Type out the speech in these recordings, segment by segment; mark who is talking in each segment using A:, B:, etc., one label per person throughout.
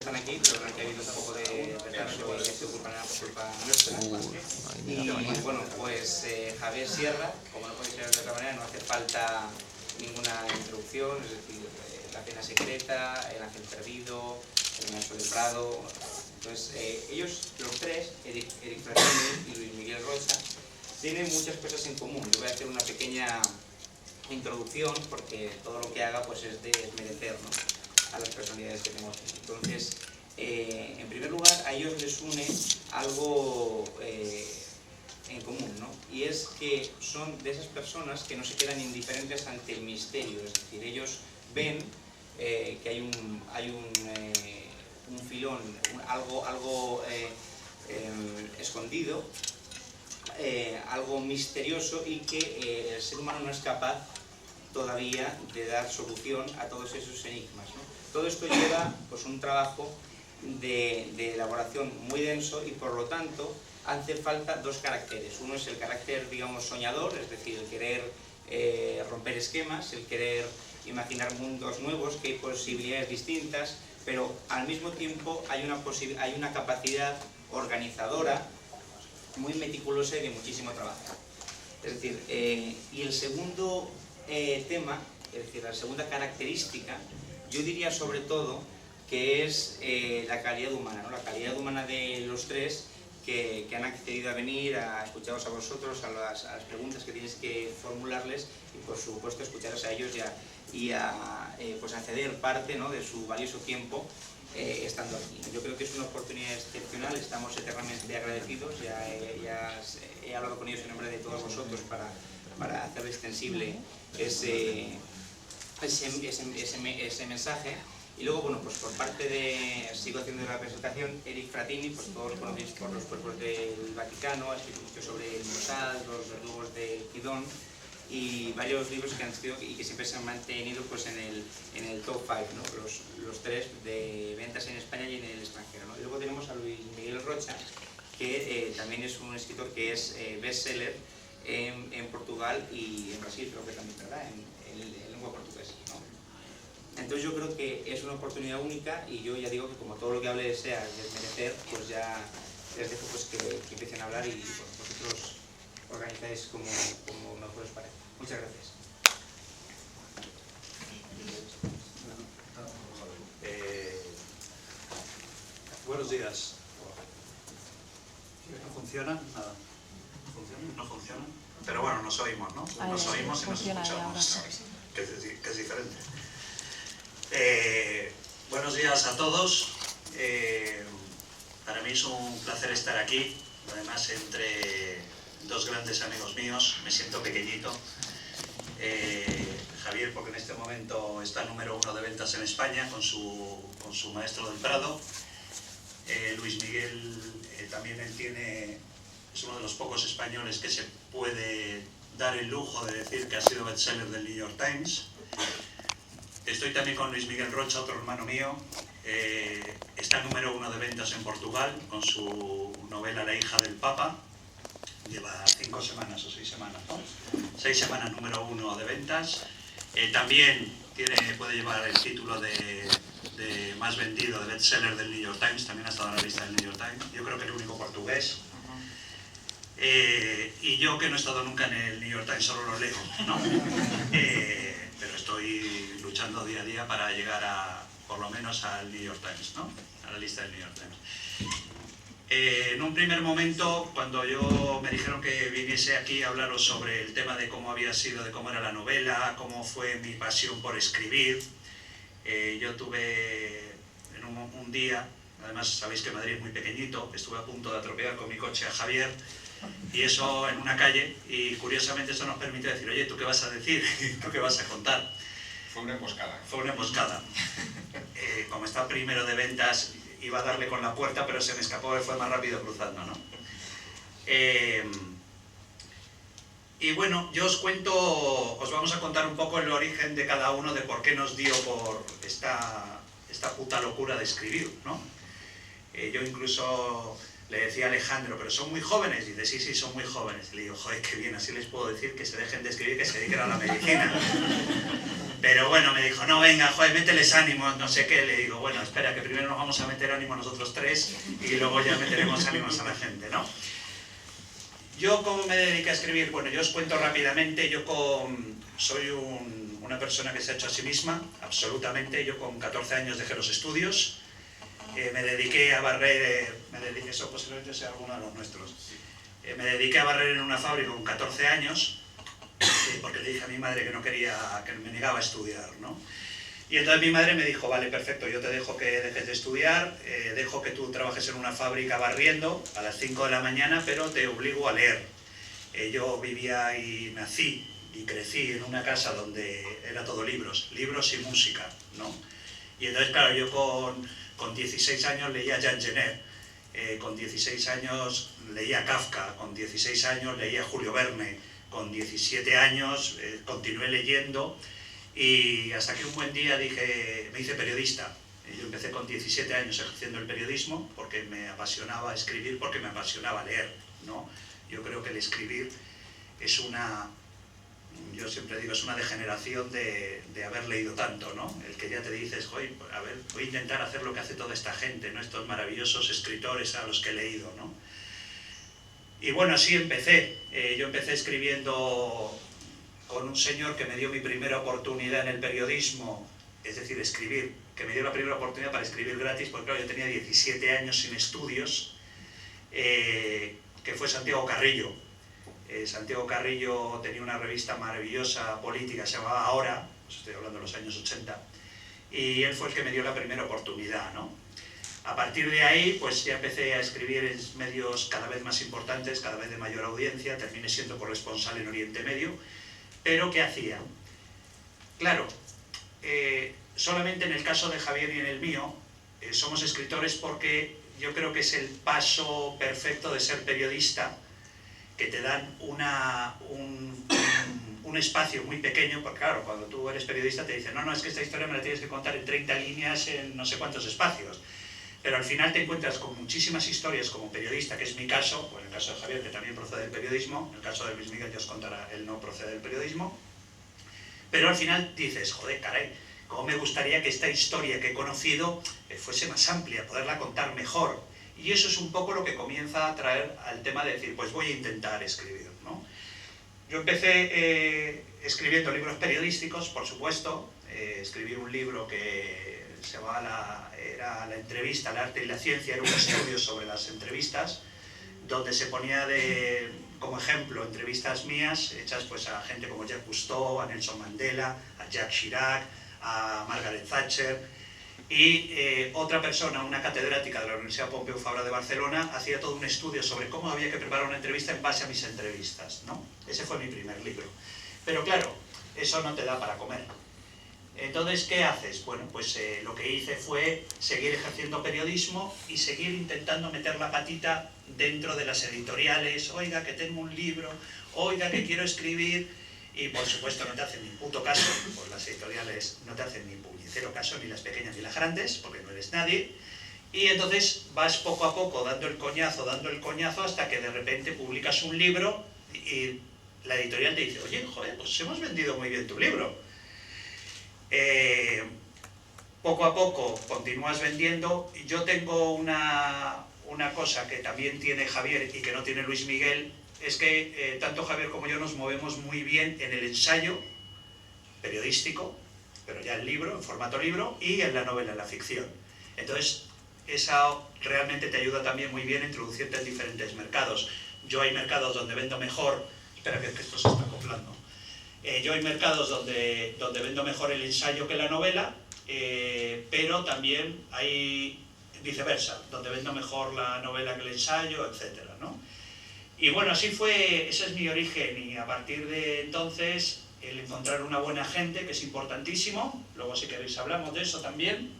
A: están aquí, pero que ha habido un poco de retraso y esto culpa nuestra. Y bueno, pues Javier Sierra, como no puede ser de otra manera, no hace falta ninguna introducción, es decir, La pena secreta, El ángel perdido, El maestro del Prado. Entonces, ellos, los tres, Eric Fratini y Luis Miguel Rocha, tienen muchas cosas en común. Yo voy a hacer una pequeña introducción porque todo lo que haga pues es de desmerecer, ¿no?, a las personalidades que tenemos. Entonces, en primer lugar, a ellos les une algo en común, ¿no? Y es que son de esas personas que no se quedan indiferentes ante el misterio, es decir, ellos ven que hay un filón, algo escondido, algo misterioso, y que el ser humano no es capaz todavía de dar solución a todos esos enigmas, ¿no? Todo esto lleva pues un trabajo de elaboración muy denso, y por lo tanto hace falta dos caracteres. Uno es el carácter, digamos, soñador, es decir, el querer romper esquemas, el querer imaginar mundos nuevos, que hay posibilidades distintas, pero al mismo tiempo hay una capacidad organizadora muy meticulosa y de muchísimo trabajo. Es decir, y el segundo tema, es decir, la segunda característica, yo diría sobre todo que es la calidad humana, ¿no? La calidad humana de los tres que han accedido a venir, a escucharos a vosotros, a las preguntas que tienes que formularles, y por supuesto escucharos a ellos y a pues ceder parte, ¿no?, de su valioso tiempo estando aquí. Yo creo que es una oportunidad excepcional, estamos eternamente agradecidos. Ya he hablado con ellos en nombre de todos vosotros para hacer extensible ese mensaje. Y luego, bueno, pues por parte de, sigo haciendo la presentación, Eric Fratini, pues todos lo conocéis por los cuerpos del Vaticano, ha escrito mucho sobre el Mossad, los verdugos del Kidón, y varios libros que han escrito y que siempre se han mantenido pues en el top 5, ¿no?, los tres de ventas en España y en el extranjero, ¿no? Y luego tenemos a Luis Miguel Rocha, que también es un escritor que es bestseller en Portugal y en Brasil, creo que también, ¿verdad?, en lengua portuguesa, ¿no? Entonces yo creo que es una oportunidad única, y yo ya digo que como todo lo que hable sea desmerecer, pues ya les dejo pues que empiecen a hablar, y pues, vosotros organizáis como mejor os parezca. Muchas gracias.
B: Buenos días. ¿No funciona? Nada. ¿No funciona? Pero bueno, nos oímos, ¿no? Nos oímos y nos escuchamos, que es diferente. Buenos días a todos. Para mí es un placer estar aquí, además entre dos grandes amigos míos. Me siento pequeñito. Javier, porque en este momento está número 1 de ventas en España con su Maestro del Prado. Luis Miguel, también él es uno de los pocos españoles que se puede dar el lujo de decir que ha sido bestseller del New York Times. Estoy también con Luis Miguel Rocha, otro hermano mío. Está número 1 de ventas en Portugal con su novela La hija del Papa. Lleva 5 semanas o 6 semanas, ¿no? 6 semanas número 1 de ventas. También puede llevar el título de más vendido, de bestseller del New York Times. También ha estado en la lista del New York Times. Yo creo que el único portugués. Y yo, que no he estado nunca en el New York Times, solo lo leo, ¿no? Pero estoy luchando día a día para llegar por lo menos al New York Times, ¿no?, a la lista del New York Times. En un primer momento, cuando me dijeron que viniese aquí a hablaros sobre el tema de cómo había sido, de cómo era la novela, cómo fue mi pasión por escribir, yo tuve en un día, además sabéis que Madrid es muy pequeñito, estuve a punto de atropellar con mi coche a Javier, y eso en una calle, y curiosamente eso nos permitió decir: oye, ¿tú qué vas a decir? ¿Tú qué vas a contar?
C: Fue una emboscada.
B: Fue una emboscada. Como estaba primero de ventas, iba a darle con la puerta, pero se me escapó y fue más rápido cruzando, ¿no? Y bueno, os vamos a contar un poco el origen de cada uno, de por qué nos dio por esta puta locura de escribir, ¿no? Yo incluso le decía a Alejandro, pero son muy jóvenes, y dice, sí, son muy jóvenes. Y le digo, joder, qué bien, así les puedo decir que se dejen de escribir, que se dediquen a la medicina. Pero bueno, me dijo, no, venga, joder, mételes ánimos, no sé qué. Le digo, bueno, espera, que primero nos vamos a meter ánimo nosotros tres y luego ya meteremos ánimos a la gente, ¿no? ¿Yo cómo me dediqué a escribir? Bueno, yo os cuento rápidamente, soy una persona que se ha hecho a sí misma, absolutamente. Yo con 14 años dejé los estudios, me dediqué a barrer, eso posiblemente sea alguno de los nuestros, me dediqué a barrer en una fábrica con 14 años, porque le dije a mi madre que no quería, que me negaba a estudiar, ¿no? Y entonces mi madre me dijo, vale, perfecto, yo te dejo que dejes de estudiar, dejo que tú trabajes en una fábrica barriendo a las 5 de la mañana, pero te obligo a leer. Yo vivía y nací y crecí en una casa donde era todo libros y música, ¿no? Y entonces, claro, yo con 16 años leía Jean Genet, con 16 años leía Kafka, con 16 años leía Julio Verne, con 17 años continué leyendo, y hasta que un buen día dije, me hice periodista. Yo empecé con 17 años ejerciendo el periodismo porque me apasionaba escribir, porque me apasionaba leer, ¿no? Yo creo que el escribir es yo siempre digo, es una degeneración de haber leído tanto, ¿no? El que ya te dices, joder, a ver, voy a intentar hacer lo que hace toda esta gente, ¿no? Estos maravillosos escritores a los que he leído, ¿no? Y bueno, así empecé. Yo empecé escribiendo con un señor que me dio mi primera oportunidad en el periodismo, es decir, escribir, que me dio la primera oportunidad para escribir gratis, porque claro, yo tenía 17 años sin estudios, que fue Santiago Carrillo. Santiago Carrillo tenía una revista maravillosa, política, se llamaba Ahora, pues estoy hablando de los años 80, y él fue el que me dio la primera oportunidad, ¿no? A partir de ahí, pues ya empecé a escribir en medios cada vez más importantes, cada vez de mayor audiencia, terminé siendo corresponsal en Oriente Medio. Pero, ¿qué hacía? Claro, solamente en el caso de Javier y en el mío, somos escritores porque yo creo que es el paso perfecto de ser periodista, que te dan un espacio muy pequeño, porque claro, cuando tú eres periodista te dicen, no, es que esta historia me la tienes que contar en 30 líneas en no sé cuántos espacios. Pero al final te encuentras con muchísimas historias como periodista, que es mi caso, o en el caso de Javier, que también procede del periodismo, en el caso de Luis Miguel ya os contará, él no procede del periodismo, pero al final dices, joder, caray, cómo me gustaría que esta historia que he conocido fuese más amplia, poderla contar mejor. Y eso es un poco lo que comienza a traer al tema de decir, pues voy a intentar escribir, ¿no? Yo empecé escribiendo libros periodísticos, por supuesto, escribí un libro que se llamaba era La entrevista, el arte y la ciencia, era un estudio sobre las entrevistas, donde se ponía como ejemplo entrevistas mías, hechas pues a gente como Jacques Cousteau, a Nelson Mandela, a Jacques Chirac, a Margaret Thatcher, y otra persona, una catedrática de la Universidad Pompeu Fabra de Barcelona, hacía todo un estudio sobre cómo había que preparar una entrevista en base a mis entrevistas, ¿no? Ese fue mi primer libro. Pero claro, eso no te da para comer. Entonces, ¿qué haces? Bueno, pues lo que hice fue seguir ejerciendo periodismo y seguir intentando meter la patita dentro de las editoriales. Oiga, que tengo un libro, oiga, que quiero escribir. Y por supuesto no te hacen ni puto caso, pues las editoriales no te hacen ni puñetero caso, ni las pequeñas ni las grandes, porque no eres nadie. Y entonces vas poco a poco dando el coñazo, hasta que de repente publicas un libro y la editorial te dice, oye, joder, pues hemos vendido muy bien tu libro. Poco a poco continúas vendiendo. Yo tengo una cosa que también tiene Javier y que no tiene Luis Miguel, es que tanto Javier como yo nos movemos muy bien en el ensayo periodístico, pero ya en libro, en formato libro, y en la novela, en la ficción. Entonces, eso realmente te ayuda también muy bien a introducirte en diferentes mercados. Yo hay mercados donde vendo mejor, espera que esto se está acoplando. Yo hay mercados donde vendo mejor el ensayo que la novela, pero también hay viceversa, donde vendo mejor la novela que el ensayo, etcétera, ¿no? Y bueno, así fue, ese es mi origen, y a partir de entonces el encontrar una buena gente, que es importantísimo, luego si queréis hablamos de eso también,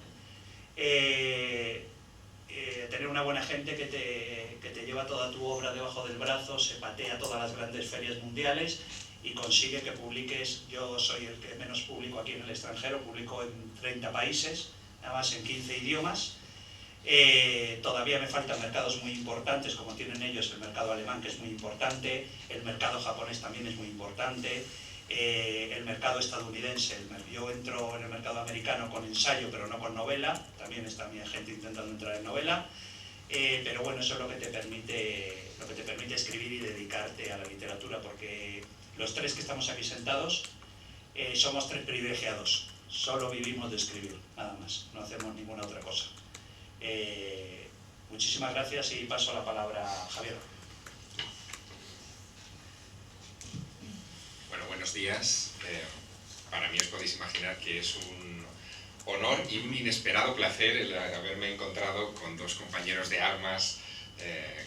B: tener una buena gente que te lleva toda tu obra debajo del brazo, se patea todas las grandes ferias mundiales y consigue que publiques. Yo soy el que menos publico aquí en el extranjero, publico en 30 países, nada más en 15 idiomas. Todavía me faltan mercados muy importantes, como tienen ellos, el mercado alemán, que es muy importante, el mercado japonés también es muy importante, el mercado estadounidense. Yo entro en el mercado americano con ensayo, pero no con novela, también está mi gente intentando entrar en novela, pero bueno, eso es lo que te permite escribir y dedicarte a la literatura, porque los tres que estamos aquí sentados somos tres privilegiados, solo vivimos de escribir, nada más, no hacemos ninguna otra cosa. Muchísimas gracias y paso la palabra a Javier.
C: Bueno, buenos días. Para mí os podéis imaginar que es un honor y un inesperado placer el haberme encontrado con dos compañeros de armas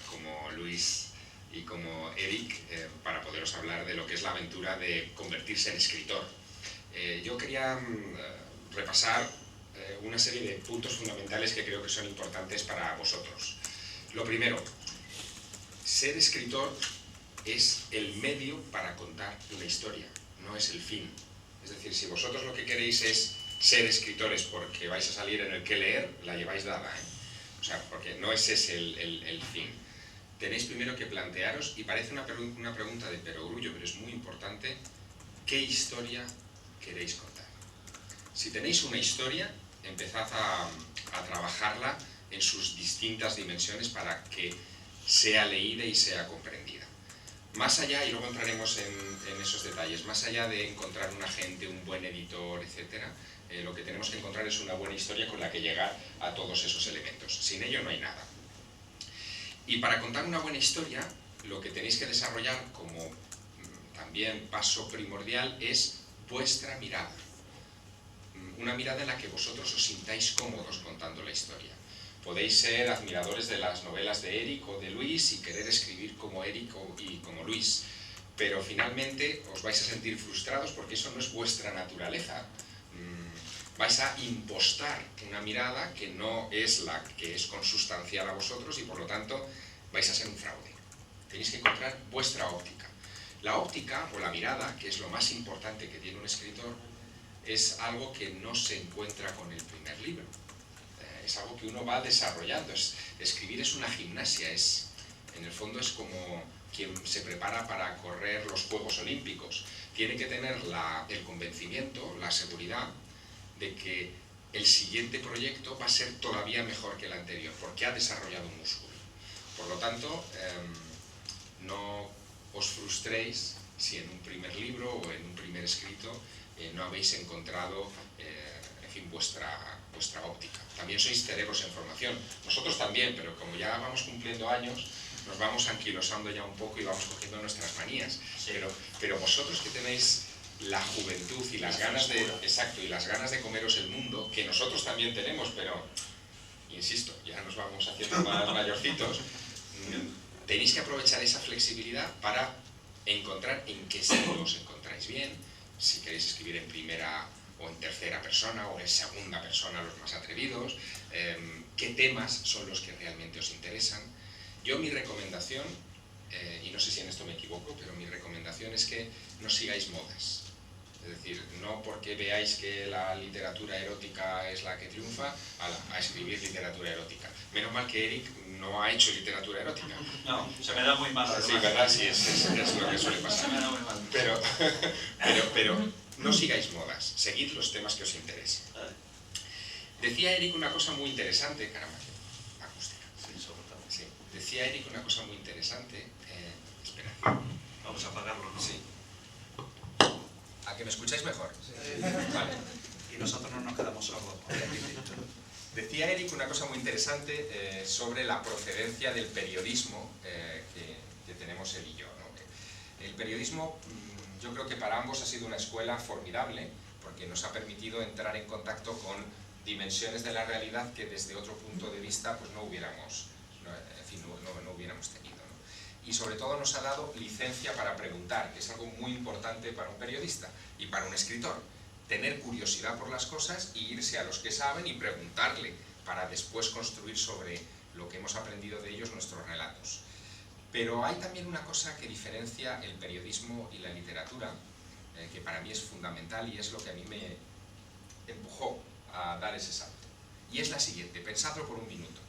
C: como Luis y como Eric para poderos hablar de lo que es la aventura de convertirse en escritor. Yo quería repasar una serie de puntos fundamentales que creo que son importantes para vosotros. Lo primero, ser escritor es el medio para contar una historia, no es el fin. Es decir, si vosotros lo que queréis es ser escritores porque vais a salir en el que leer, la lleváis dada, ¿eh? O sea, porque no es ese el fin. Tenéis primero que plantearos, y parece una pregunta de perogrullo, pero es muy importante, ¿qué historia queréis contar? Si tenéis una historia, empezad a trabajarla en sus distintas dimensiones para que sea leída y sea comprendida. Más allá, y luego entraremos en esos detalles, más allá de encontrar un agente, un buen editor, etc., lo que tenemos que encontrar es una buena historia con la que llegar a todos esos elementos. Sin ello no hay nada. Y para contar una buena historia, lo que tenéis que desarrollar como también paso primordial es vuestra mirada. Una mirada en la que vosotros os sintáis cómodos contando la historia. Podéis ser admiradores de las novelas de Eric o de Luis y querer escribir como Eric y como Luis, pero finalmente os vais a sentir frustrados porque eso no es vuestra naturaleza. Vais a impostar una mirada que no es la que es consustancial a vosotros y por lo tanto vais a ser un fraude. Tenéis que encontrar vuestra óptica. La óptica o la mirada, que es lo más importante que tiene un escritor, es algo que no se encuentra con el primer libro. Es algo que uno va desarrollando. Escribir es una gimnasia, en el fondo es como quien se prepara para correr los Juegos Olímpicos. Tiene que tener el convencimiento, la seguridad de que el siguiente proyecto va a ser todavía mejor que el anterior, porque ha desarrollado un músculo. Por lo tanto, no os frustréis si en un primer libro o en un primer escrito no habéis encontrado en fin, vuestra óptica. También sois cerebros en formación. Nosotros también, pero como ya vamos cumpliendo años, nos vamos anquilosando ya un poco y vamos cogiendo nuestras manías. Sí. Pero vosotros que tenéis la juventud y las ganas de... Exacto, y las ganas de comeros el mundo, que nosotros también tenemos, pero, insisto, ya nos vamos haciendo más mayorcitos, tenéis que aprovechar esa flexibilidad para encontrar en qué estilo os encontráis bien, si queréis escribir en primera o en tercera persona o en segunda persona los más atrevidos, qué temas son los que realmente os interesan. Yo mi recomendación, y no sé si en esto me equivoco, pero mi recomendación es que no sigáis modas. Es decir, no porque veáis que la literatura erótica es la que triunfa, a escribir literatura erótica. Menos mal que Eric no ha hecho literatura erótica.
B: No, se me da muy mal.
C: Sí, ¿verdad? Sí, es lo que suele pasar.
B: Se me da muy mal.
C: Pero no sigáis modas, seguid los temas que os interesen. Decía Eric una cosa muy interesante, caramba, acústica. Sí, decía Eric una cosa muy interesante. Espera.
B: Vamos a apagarlo, ¿no?
C: Sí. ¿A que me escucháis mejor? Sí. Vale.
B: Y nosotros no nos quedamos sordos.
C: Decía Eric una cosa muy interesante sobre la procedencia del periodismo que tenemos él y yo, ¿no? El periodismo, yo creo que para ambos ha sido una escuela formidable, porque nos ha permitido entrar en contacto con dimensiones de la realidad que desde otro punto de vista pues no hubiéramos tenido, ¿no? Y sobre todo nos ha dado licencia para preguntar, que es algo muy importante para un periodista y para un escritor. Tener curiosidad por las cosas y irse a los que saben y preguntarle para después construir sobre lo que hemos aprendido de ellos nuestros relatos. Pero hay también una cosa que diferencia el periodismo y la literatura, que para mí es fundamental y es lo que a mí me empujó a dar ese salto. Y es la siguiente, pensadlo por un minuto.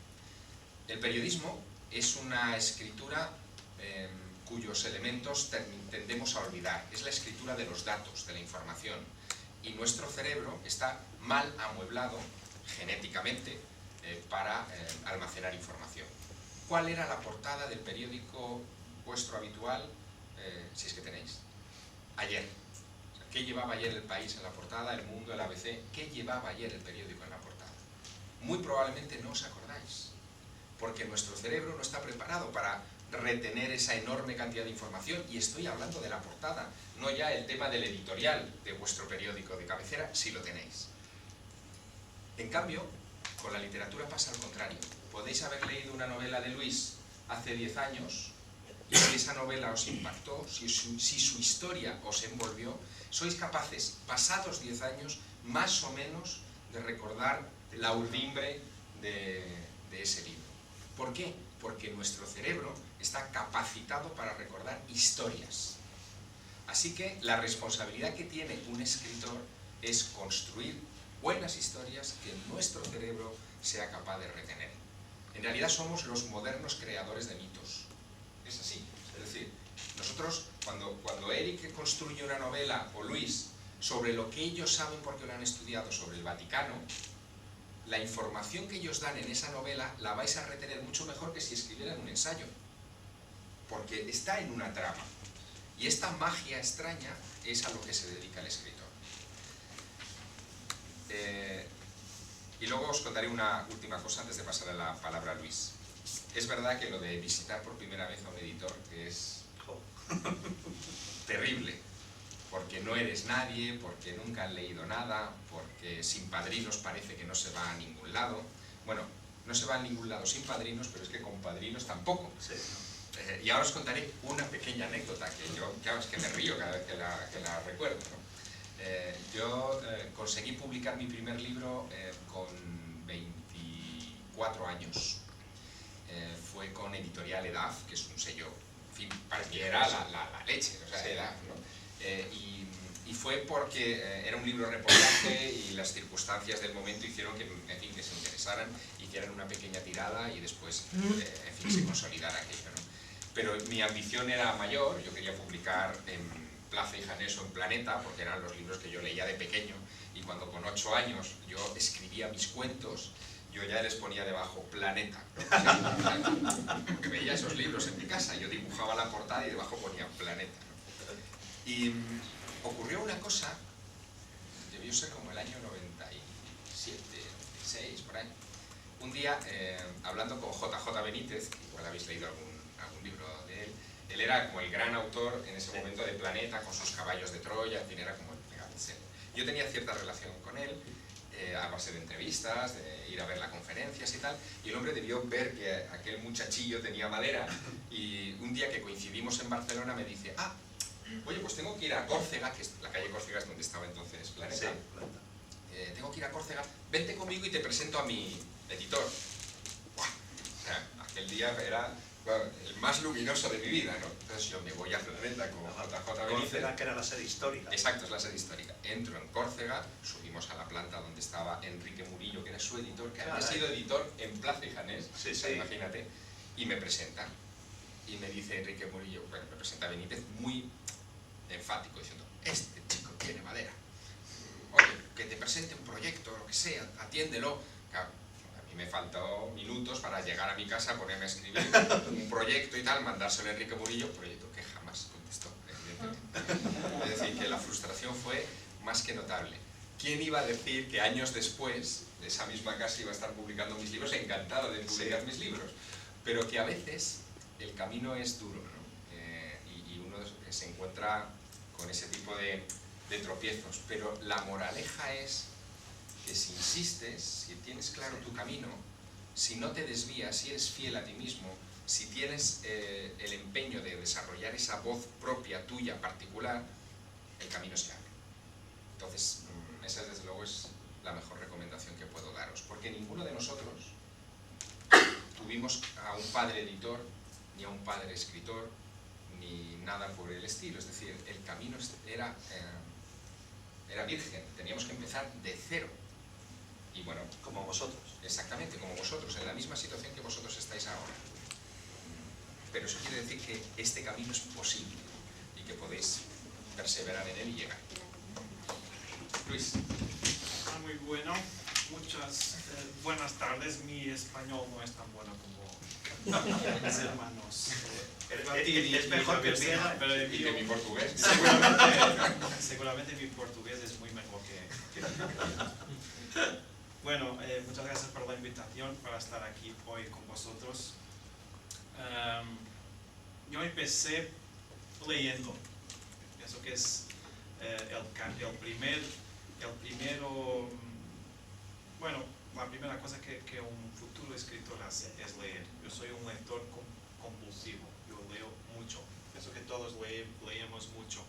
D: El periodismo es una escritura cuyos elementos tendemos a olvidar. Es la escritura de los datos, de la información. Y nuestro cerebro está mal amueblado genéticamente para almacenar información. ¿Cuál era la portada del periódico vuestro habitual, si es que tenéis? Ayer. O sea, ¿qué llevaba ayer El País en la portada, El Mundo, el ABC? ¿Qué llevaba ayer el periódico en la portada? Muy probablemente no os acordáis, porque nuestro cerebro no está preparado para retener esa enorme cantidad de información, y estoy hablando de la portada, no ya el tema del editorial de vuestro periódico de cabecera, si lo tenéis. En cambio, con la literatura pasa al contrario. Podéis haber leído una novela de Luis hace 10 años, y si esa novela os impactó, si su historia os envolvió, sois capaces, pasados 10 años, más o menos, de recordar la urdimbre de ese libro. ¿Por qué? Porque nuestro cerebro está capacitado para recordar historias. Así que la responsabilidad que tiene un escritor es construir buenas historias que nuestro cerebro sea capaz de retener. En realidad somos los modernos creadores de mitos. Es así. Es decir, nosotros, cuando Eric construye una novela, o Luis, sobre lo que ellos saben porque lo han estudiado sobre el Vaticano, la información que ellos dan en esa novela la vais a retener mucho mejor que si escribieran un ensayo, porque está en una trama, y esta magia extraña es a lo que se dedica el escritor. Y luego os contaré una última cosa antes de pasar a la palabra a Luis. Es verdad que lo de visitar por primera vez a un editor es terrible, porque no eres nadie, porque nunca han leído nada, porque sin padrinos parece que no se va a ningún lado. Bueno, no se va a ningún lado sin padrinos, pero es que con padrinos tampoco.
B: Sí.
D: Y ahora os contaré una pequeña anécdota que yo, claro, es que me río cada vez que la recuerdo, ¿no? Yo conseguí publicar mi primer libro con 24 años. Fue con Editorial EDAF, que es un sello, en fin, para mí era la leche, o sea, EDAF, ¿no? Y fue porque era un libro reportaje y las circunstancias del momento hicieron que, en fin, que se interesaran, hicieran una pequeña tirada y después, en fin, se consolidara aquello, ¿no? Pero mi ambición era mayor, yo quería publicar en Plaza y Janés o en Planeta, porque eran los libros que yo leía de pequeño, y cuando con 8 años yo escribía mis cuentos, yo ya les ponía debajo Planeta, ¿no? Porque veía esos libros en mi casa, yo dibujaba la portada y debajo ponía Planeta, ¿no? Y ocurrió una cosa, debió ser como el año 97, 96, por ahí. Un día, hablando con JJ Benítez, que igual habéis leído algún libro de él, él era como el gran autor en ese momento de Planeta, con sus caballos de Troya, en fin, era como el megabestseller. Yo tenía cierta relación con él, a base de entrevistas, de ir a ver las conferencias y tal, y el hombre debió ver que aquel muchachillo tenía madera, y un día que coincidimos en Barcelona me dice, oye, pues tengo que ir a Córcega, que es la calle Córcega es donde estaba entonces Planeta. Sí, Planeta. Tengo que ir a Córcega, vente conmigo y te presento a mi editor. ¡Buah! O sea, aquel día era el más luminoso de mi vida, ¿no? Entonces yo me voy a Planeta con JJ Benítez.
B: Córcega, que era la sede histórica.
D: Exacto, es la sede histórica. Entro en Córcega, subimos a la planta donde estaba Enrique Murillo, que era su editor, que había sido editor en Plaza y Janés,
B: sí, sí.
D: Imagínate, y me presenta. Y me dice Enrique Murillo, bueno, me presenta a Benítez muy enfático, diciendo, este chico tiene madera. Oye, que te presente un proyecto, lo que sea, atiéndelo. Claro, a mí me faltó minutos para llegar a mi casa, ponerme a escribir un proyecto y tal, mandárselo a Enrique Murillo, proyecto que jamás contestó, evidentemente. Es decir, que la frustración fue más que notable. ¿Quién iba a decir que años después de esa misma casa iba a estar publicando mis libros, encantado de publicar mis libros? Pero que a veces el camino es duro, ¿no? Y uno se encuentra con ese tipo de tropiezos, pero la moraleja es que si insistes, si tienes claro tu camino, si no te desvías, si eres fiel a ti mismo, si tienes el empeño de desarrollar esa voz propia, tuya, particular, el camino se abre. Entonces, esa desde luego es la mejor recomendación que puedo daros, porque ninguno de nosotros tuvimos a un padre editor, ni a un padre escritor, ni nada por el estilo. Es decir, el camino era virgen, teníamos que empezar de cero. Y bueno,
B: como vosotros.
D: Exactamente, como vosotros, en la misma situación que vosotros estáis. estáis ahora. Pero eso quiere decir que este camino es posible y que podéis perseverar en él y llegar. Luis.
E: Muy bueno. Muchas buenas tardes. Mi español no es tan bueno como mis hermanos.
B: Es mejor que el mío,
E: pero el
D: Y que mi
E: mío,
D: portugués.
E: seguramente mi portugués es muy mejor que Bueno, muchas gracias por la invitación para estar aquí hoy con vosotros. Yo empecé leyendo. Pienso que es la primera cosa que un futuro escritor hace es leer. Yo soy un lector compulsivo, yo leo mucho. Pienso que todos leemos mucho.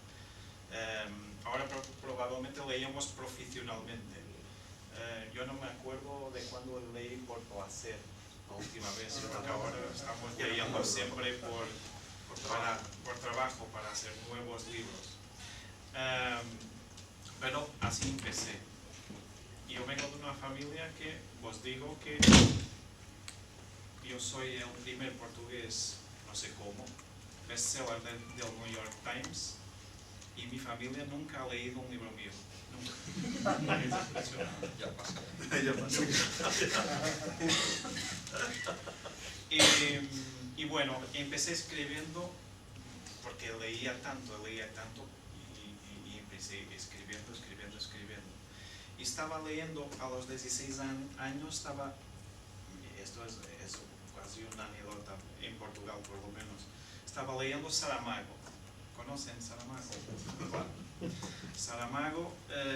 E: Ahora probablemente leemos profesionalmente. Yo no me acuerdo de cuando leí por placer la última vez, porque ahora estamos leyendo siempre por trabajo, para hacer nuevos libros. Pero así empecé. Y yo vengo de una familia que os digo que yo soy el primer portugués, no sé cómo, bestseller del New York Times, y mi familia nunca ha leído un libro mío. Nunca. Es impresionante.
D: Ya pasa.
E: Y bueno, empecé escribiendo porque leía tanto y empecé escribiendo. Y estaba leyendo a los 16 años, esto es casi una anécdota en Portugal por lo menos, estaba leyendo Saramago. ¿Conocen Saramago? Claro. Saramago,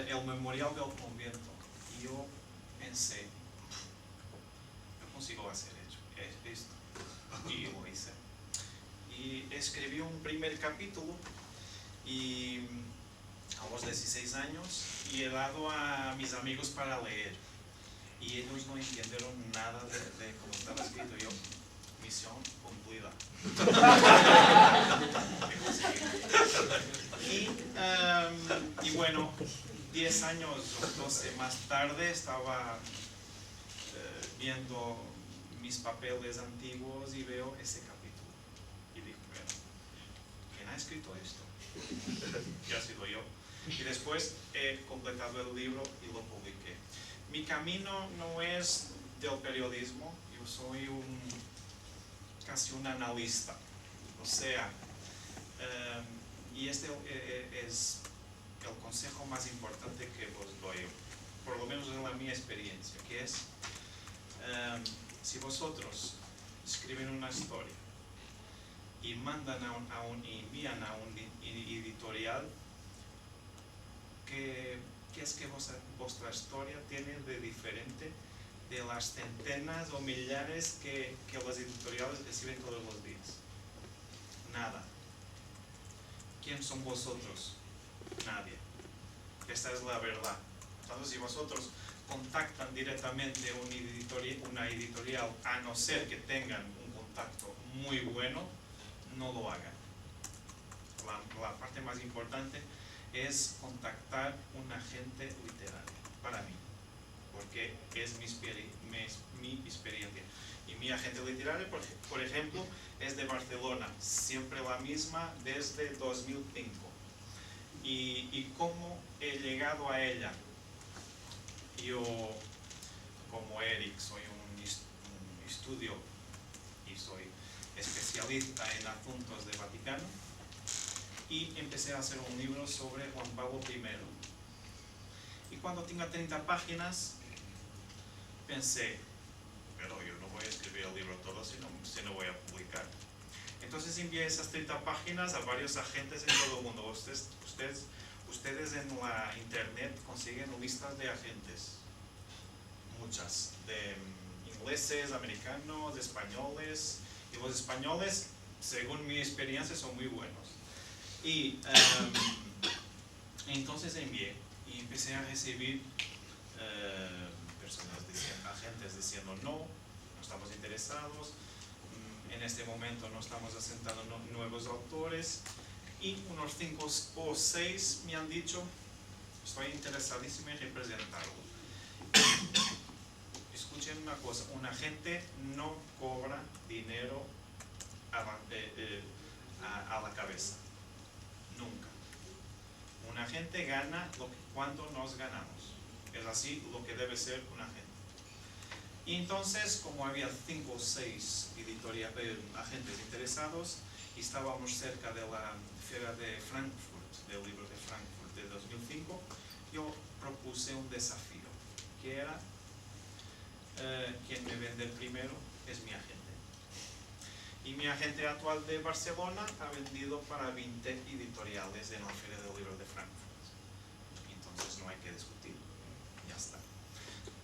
E: el Memorial del Convento. Y yo pensé, yo consigo hacer esto. Y lo hice. Y escribí un primer capítulo y a los 16 años y he dado a mis amigos para leer. Y ellos no entendieron nada de cómo estaba escrito. Yo, misión cumplida. Y bueno, 10 años o 12 más tarde estaba viendo mis papeles antiguos y veo ese capítulo. Y digo, bueno, ¿quién ha escrito esto? Ya ha sido yo. Y después he completado el libro y lo publiqué. Mi camino no es del periodismo, yo soy casi un analista. O sea, y este es el consejo más importante que os doy, por lo menos en la mi experiencia, que es, si vosotros escriben una historia y mandan envían a un editorial, ¿qué es que vuestra historia tiene de diferente de las centenas o millares que los editoriales reciben todos los días? Nada. ¿Quién son vosotros? Nadie. Esta es la verdad. Entonces, si vosotros contactan directamente una editorial, a no ser que tengan un contacto muy bueno, no lo hagan. La parte más importante es contactar un agente literario, para mí, porque es mi experiencia. Y mi agente literario, por ejemplo, es de Barcelona, siempre la misma desde 2005. ¿Y cómo he llegado a ella? Yo, como Eric, soy un estudio y soy especialista en asuntos de Vaticano, y empecé a hacer un libro sobre Juan Pablo I. Y cuando tenga 30 páginas, pensé, pero yo no voy a escribir el libro todo si no voy a publicar. Entonces envié esas 30 páginas a varios agentes en todo el mundo. Ustedes en la internet consiguen listas de agentes, muchas, de ingleses, americanos, españoles, y los españoles, según mi experiencia, son muy buenos. Y entonces envié y empecé a recibir agentes diciendo no estamos interesados, en este momento no estamos aceptando nuevos autores, y unos 5 o 6 me han dicho estoy interesadísimo en representarlo. Escuchen una cosa, un agente no cobra dinero a la cabeza. Nunca. Un agente gana cuando nos ganamos. Es así lo que debe ser un agente. Y entonces, como había 5 o 6 agentes interesados, y estábamos cerca de la Feria de Frankfurt, del libro de Frankfurt de 2005, yo propuse un desafío, que era quien me vende primero es mi agente. Y mi agente actual de Barcelona ha vendido para 20 editoriales en la Feria del Libro de Frankfurt. Entonces no hay que discutir, ya está.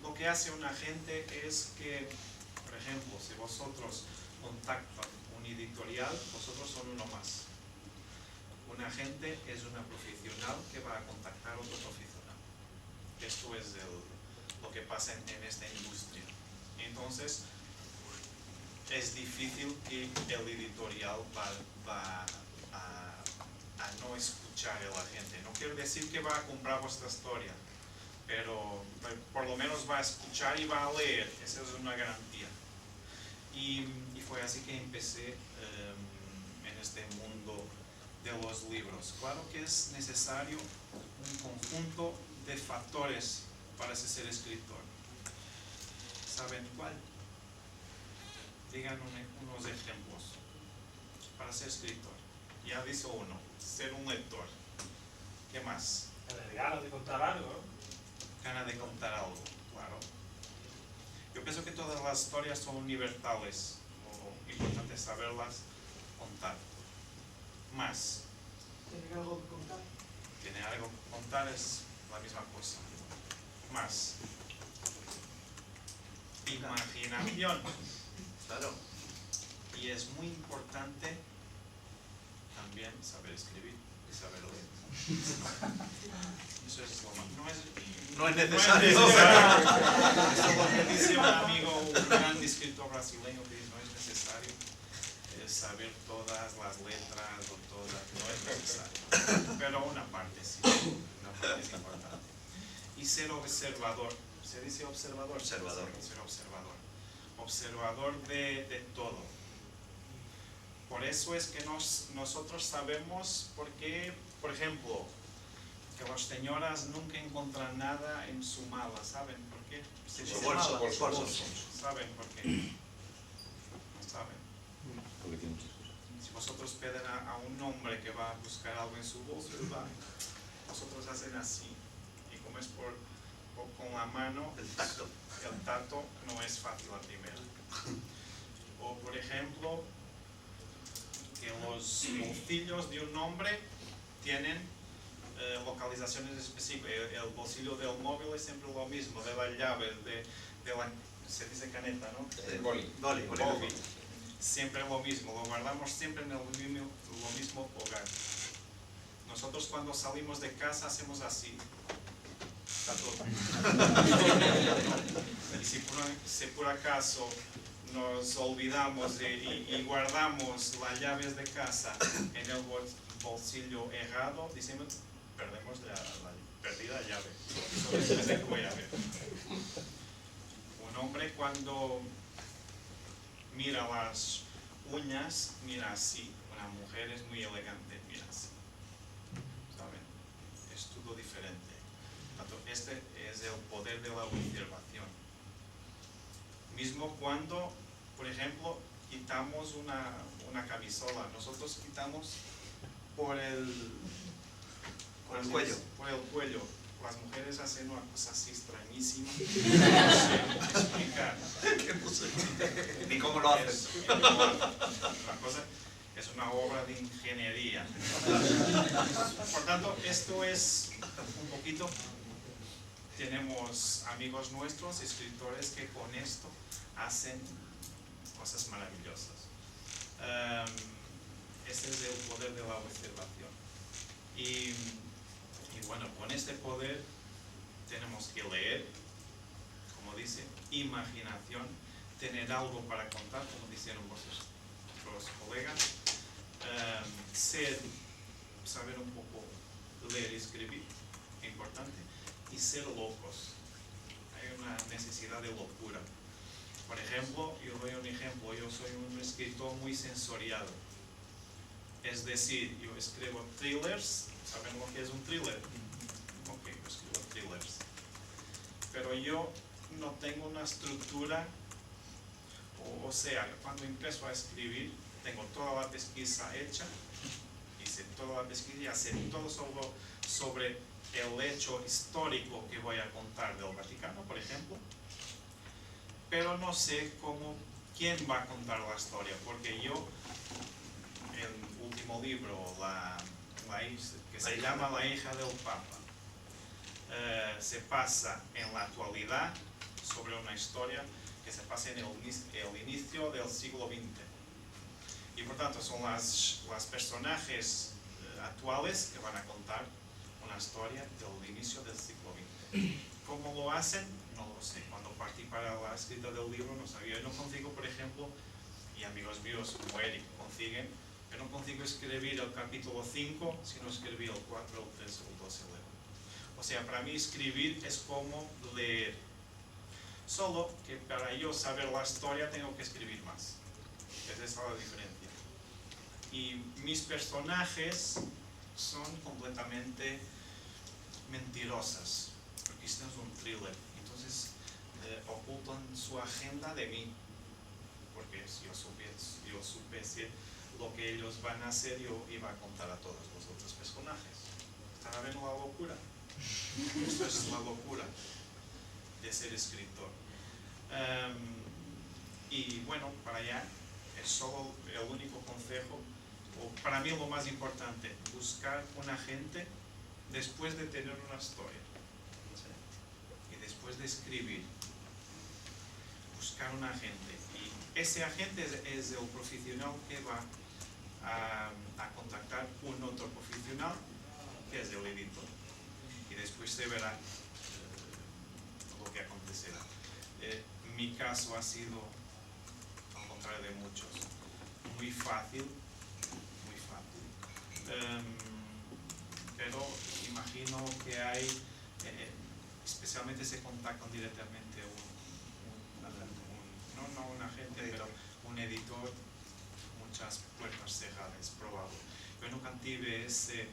E: Lo que hace un agente es que, por ejemplo, si vosotros contactan un editorial, vosotros son uno más. Un agente es una profesional que va a contactar a otro profesional. Esto es lo que pasa en esta industria. Entonces, es difícil que el editorial va a no escuchar a la gente. No quiero decir que va a comprar vuestra historia, pero por lo menos va a escuchar y va a leer. Esa es una garantía. Y fue así que empecé en este mundo de los libros. Claro que es necesario un conjunto de factores para ser escritor. ¿Saben cuál? Digan unos ejemplos para ser escritor. Ya dice uno, ser un lector. ¿Qué más?
F: Tener ganas de contar algo, ¿no?
E: Ganas de contar algo, claro. Yo pienso que todas las historias son universales. Lo importante es saberlas contar. Más.
F: Tener algo que contar.
E: Tener algo que contar es la misma cosa. Más. Imaginación.
B: Claro.
E: Y es muy importante también saber escribir y saber leer. Eso es lo más.
B: No es necesario.
E: Eso es lo que dice un amigo, un gran escritor brasileño, que dice, no es necesario saber todas las letras o todas, no es necesario. Pero una parte sí, una parte es importante. Y ser observador. ¿Se dice observador?
B: Observador.
E: Ser observador. Observador de todo. Por eso es que nosotros sabemos por qué, por ejemplo, que las señoras nunca encuentran nada en su mala. ¿Saben por qué?
B: Su bolso, por su bolso.
E: ¿Saben por qué? No saben.
G: Porque tiene muchas cosas.
E: Si vosotros piden a un hombre que va a buscar algo en su bolso, vosotros hacen así. Y como es con la mano,
B: El tacto.
E: el tacto no es fácil a primera. O por ejemplo, que los bolsillos de un hombre tienen localizaciones específicas. El bolsillo del móvil es siempre lo mismo, de la llave, de la, se dice caneta, ¿no?
C: Boli.
B: Boli.
E: Siempre lo mismo, lo guardamos siempre en lo mismo hogar. Nosotros cuando salimos de casa hacemos así. Está todo. Y si por acaso nos olvidamos y guardamos las llaves de casa en el bolsillo errado, decimos, perdemos la perdida llave. Eso es el que voy a ver. Un hombre cuando mira las uñas, mira así. Una mujer es muy elegante, mira así. ¿Saben? Es todo diferente. Este es el poder de la observación. Mismo cuando, por ejemplo, quitamos una camisola, nosotros quitamos por el
B: cuello.
E: Por el cuello. Las mujeres hacen una cosa así extrañísima. No sé explicar.
B: Ni cómo lo hacen.
E: La cosa es una obra de ingeniería. Por tanto, esto es un poquito. Tenemos amigos nuestros, escritores, que con esto hacen cosas maravillosas. Este es el poder de la observación. Y bueno, con este poder tenemos que leer, como dice, imaginación, tener algo para contar, como dijeron vuestros colegas, saber un poco leer y escribir, importante, y ser locos. Hay una necesidad de locura. Por ejemplo, yo doy un ejemplo, yo soy un escritor muy sensorial. Es decir, yo escribo thrillers, ¿saben lo que es un thriller? Ok, yo escribo thrillers. Pero yo no tengo una estructura, o sea, cuando empiezo a escribir, tengo toda la pesquisa hecha, hice toda la pesquisa y sé todo sobre el hecho histórico que voy a contar del Vaticano, por ejemplo, pero no sé quién va a contar la historia, porque yo, el último libro, que se llama La hija del Papa, se pasa en la actualidad sobre una historia que se pasa en el inicio del siglo XX. Y por tanto son las personajes actuales que van a contar una historia del inicio del siglo XX. ¿Cómo lo hacen? No lo sé. Cuando partí para la escrita del libro no sabía. Yo no consigo, por ejemplo, y amigos míos como Eric consiguen, yo no consigo escribir el capítulo 5 si no escribí el 4, el 3 o el 12 luego. O sea, para mí escribir es como leer. Solo que para yo saber la historia tengo que escribir más. Esa es la diferencia. Y mis personajes son completamente mentirosas, porque esto es un thriller. Entonces ocultan su agenda de mí, porque si yo supiese lo que ellos van a hacer, yo iba a contar a todos los otros personajes. ¿Están viendo la locura? Esto es la locura de ser escritor. Y bueno, para allá es solo el único consejo, o para mí lo más importante, buscar un agente después de tener una historia, ¿sí? Y después de escribir, buscar un agente, y ese agente es el profesional que va a contactar un otro profesional que es el editor, y después se verá lo que acontecerá. Mi caso ha sido, al contrario de muchos, muy fácil, pero imagino que hay, especialmente se contactan directamente no un agente, pero un editor, muchas puertas cerradas, probable. Yo nunca tuve ese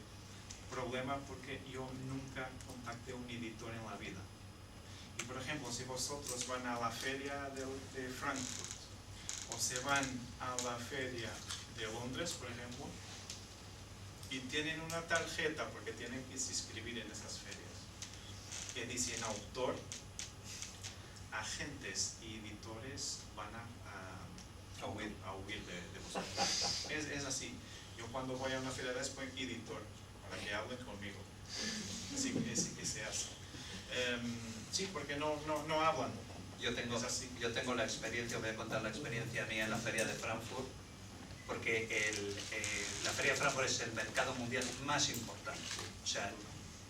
E: problema porque yo nunca contacté a un editor en la vida. Y por ejemplo, si vosotros van a la feria de Frankfurt o se van a la feria de Londres, por ejemplo, y tienen una tarjeta, porque tienen que se inscribir en esas ferias, que dicen autor, agentes y editores van a huir de vosotros. Es así. Yo cuando voy a una feria de pongo editor, para que hablen conmigo. Así que se hace. Sí, porque no hablan.
H: Yo tengo la experiencia, voy a contar la experiencia mía en la feria de Frankfurt, porque la feria de Frankfurt es el mercado mundial más importante. O sea,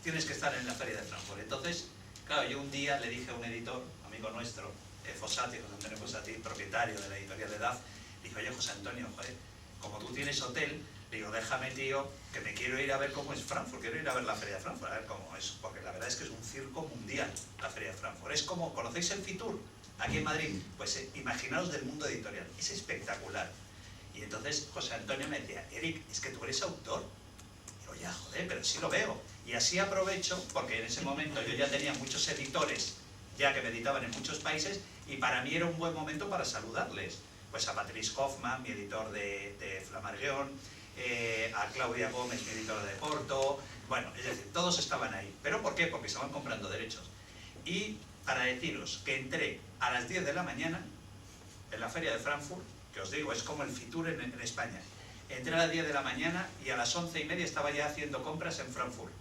H: tienes que estar en la feria de Frankfurt. Entonces, claro, yo un día le dije a un editor, amigo nuestro, Fossati, José Antonio Fossati, propietario de la editorial de DAF, dijo, oye, José Antonio, joder, como tú tienes hotel, le digo, déjame, tío, que me quiero ir a ver cómo es Frankfurt, quiero ir a ver la feria de Frankfurt, a ver cómo es, porque la verdad es que es un circo mundial la feria de Frankfurt. Es como, ¿conocéis el Fitur? Aquí en Madrid, pues imaginaos del mundo editorial, es espectacular. Y entonces José Antonio me decía, Eric, es que tú eres autor. Y digo, ya, joder, pero sí lo veo. Y así aprovecho, porque en ese momento yo ya tenía muchos editores, ya que me editaban en muchos países, y para mí era un buen momento para saludarles. Pues a Patrice Hoffman, mi editor de Flammarion, a Claudia Gómez, mi editora de Porto, bueno, es decir, todos estaban ahí. ¿Pero por qué? Porque estaban comprando derechos. Y para deciros que entré a las 10 de la mañana en la feria de Frankfurt, que os digo, es como el Fitur en España. Entré a las 10 de la mañana y a las 11:30 estaba ya haciendo compras en Frankfurt.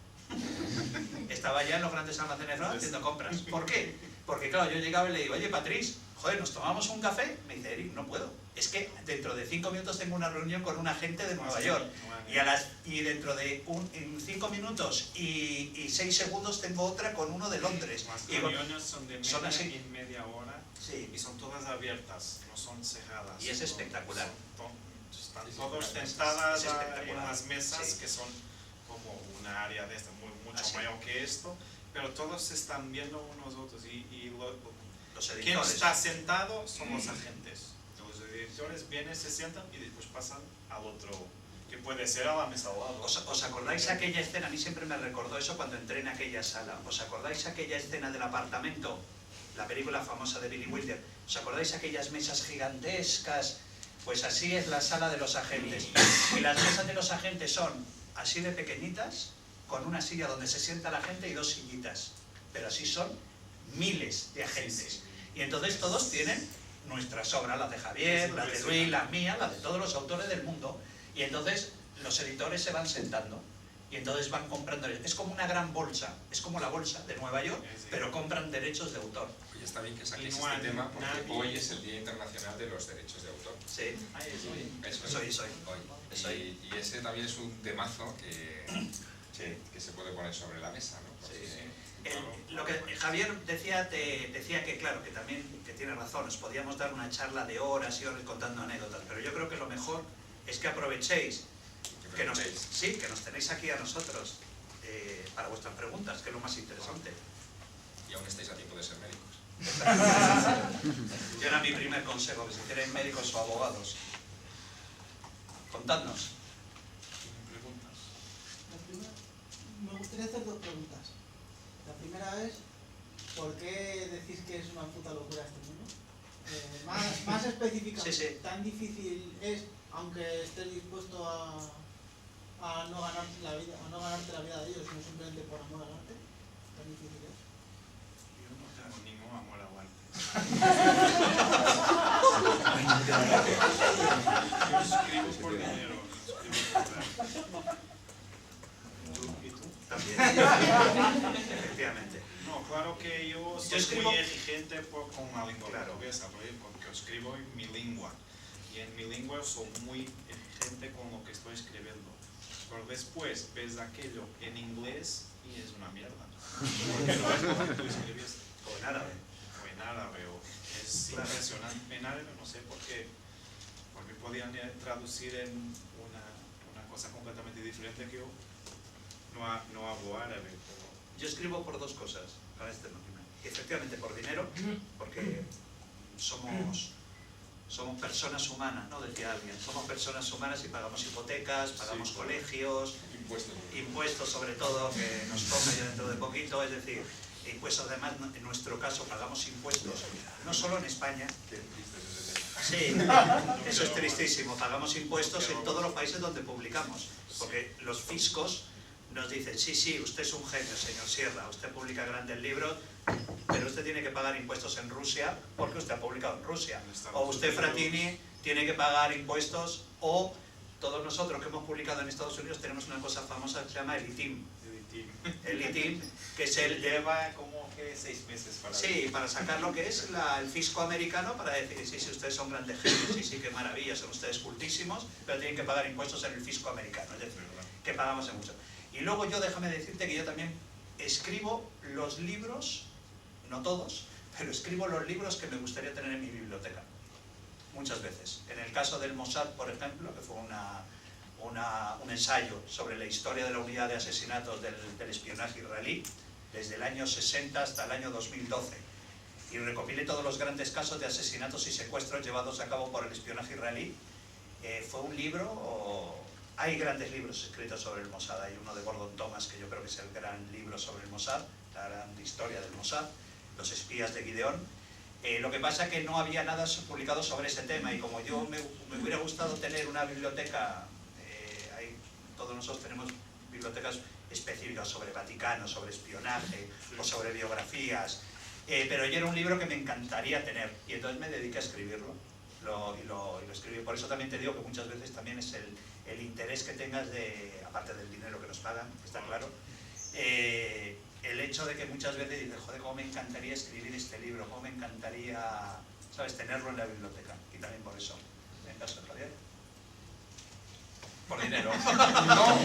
H: Estaba ya en los grandes almacenes haciendo compras. ¿Por qué? Porque claro, yo llegaba y le digo, oye, Patrice, joder, ¿nos tomamos un café? Me dice, Eric, no puedo. Es que dentro de 5 minutos tengo una reunión con un agente de Nueva York. Y dentro de 5 minutos y 6 segundos tengo otra con uno de Londres.
E: Las reuniones son de media hora,
H: sí,
E: y son todas abiertas, no son cerradas.
H: Y es espectacular.
E: Están todos sentadas en las mesas,
H: sí,
E: que son como una área mucho mayor que esto, pero todos se están viendo unos otros. Y
H: los
E: Quien
H: editores.
E: está sentado son los agentes. Los editores vienen, se sientan y después pasan al otro, que puede ser a la mesa al lado.
H: ¿Os acordáis aquella escena? A mí siempre me recordó eso cuando entré en aquella sala. ¿Os acordáis aquella escena del apartamento? La película famosa de Billy Wilder. ¿Os acordáis aquellas mesas gigantescas? Pues así es la sala de los agentes. Y las mesas de los agentes son así de pequeñitas, con una silla donde se sienta la gente y dos sillitas. Pero así son miles de agentes. Y entonces todos tienen nuestras obras, las de Javier, las de Luis, las mías, las de todos los autores del mundo. Y entonces los editores se van sentando y entonces van comprando. Es como una gran bolsa, es como la bolsa de Nueva York, pero compran derechos de autor.
D: Oye, está bien que saques
E: Y no
D: este
E: hay
D: tema porque
E: nadie.
D: hoy es el Día Internacional de los Derechos de Autor.
H: Sí,
D: Eso es.
H: soy.
D: Hoy. Y ese también es un temazo que se puede poner sobre la mesa, ¿no? Porque,
H: Lo que Javier decía que claro, que también que tiene razón, os podíamos dar una charla de horas y horas contando anécdotas, pero yo creo que lo mejor es que aprovechéis que nos tenéis aquí a nosotros para vuestras preguntas, que es lo más interesante.
D: Y aún estáis a tiempo de ser médicos.
H: Yo era mi primer consejo, que si queréis médicos o abogados. Contadnos.
I: Me gustaría hacer dos preguntas. La primera es, ¿por qué decís que es una puta locura este mundo? Más específicamente,
H: Sí.
I: ¿tan difícil es, aunque estés dispuesto a no ganarte la vida, de ellos, sino simplemente por amor al arte? ¿Tan difícil es?
E: Yo no tengo ningún amor al arte. Yo escribo por dinero, no escribo por arte. ¿Y tú?
H: También. Efectivamente.
E: No, claro que yo soy
H: escribo-
E: muy exigente con la lengua
H: Claro.
E: portuguesa, porque escribo en mi lengua. Y en mi lengua soy muy exigente con lo que estoy escribiendo. Pero después ves aquello en inglés y es una mierda. Porque no es como tú escribes
H: O en árabe.
E: o en árabe. Es
H: Claro.
E: impresionante. En árabe no sé por qué. Porque podían traducir en una cosa completamente diferente que yo. No hablo árabe, pero...
H: Yo escribo por dos cosas para este documental. Efectivamente por dinero, porque somos personas humanas, ¿no? Decía alguien. Somos personas humanas y pagamos hipotecas, pagamos colegios, impuestos sobre todo, que nos toca ya dentro de poquito, es decir, impuestos además, en nuestro caso pagamos impuestos, no solo en España. Sí, eso es tristísimo, pagamos impuestos en todos los países donde publicamos, porque los fiscos nos dicen, sí, usted es un genio, señor Sierra, usted publica grandes libros, pero usted tiene que pagar impuestos en Rusia porque usted ha publicado en Rusia. O usted, Fratini, tiene que pagar impuestos, o todos nosotros que hemos publicado en Estados Unidos tenemos una cosa famosa que se llama el ITIM. El ITIM, que es el...
E: Lleva como que 6 meses para...
H: Sí, para sacar lo que es el fisco americano, para decir, sí, ustedes son grandes genios, sí, qué maravilla, son ustedes cultísimos, pero tienen que pagar impuestos en el fisco americano, es decir, que pagamos en mucho. Y luego yo, déjame decirte que yo también escribo los libros, no todos, pero escribo los libros que me gustaría tener en mi biblioteca, muchas veces. En el caso del Mossad, por ejemplo, que fue un ensayo sobre la historia de la unidad de asesinatos del espionaje israelí, desde el año 60 hasta el año 2012. Y recopilé todos los grandes casos de asesinatos y secuestros llevados a cabo por el espionaje israelí. Fue un libro... Hay grandes libros escritos sobre el Mossad. Hay uno de Gordon Thomas, que yo creo que es el gran libro sobre el Mossad, la gran historia del Mossad, Los espías de Gideón. Lo que pasa es que no había nada publicado sobre ese tema, y como yo me hubiera gustado tener una biblioteca, todos nosotros tenemos bibliotecas específicas sobre Vaticano, sobre espionaje o sobre biografías, pero yo era un libro que me encantaría tener, y entonces me dediqué a escribirlo. Y lo escribí. Por eso también te digo que muchas veces también es el interés que tengas, aparte del dinero que nos pagan, está claro, el hecho de que muchas veces dices, joder, cómo me encantaría escribir este libro, cómo me encantaría, ¿sabes?, tenerlo en la biblioteca. Y también por eso, en el caso de Javier. Por dinero.
D: No.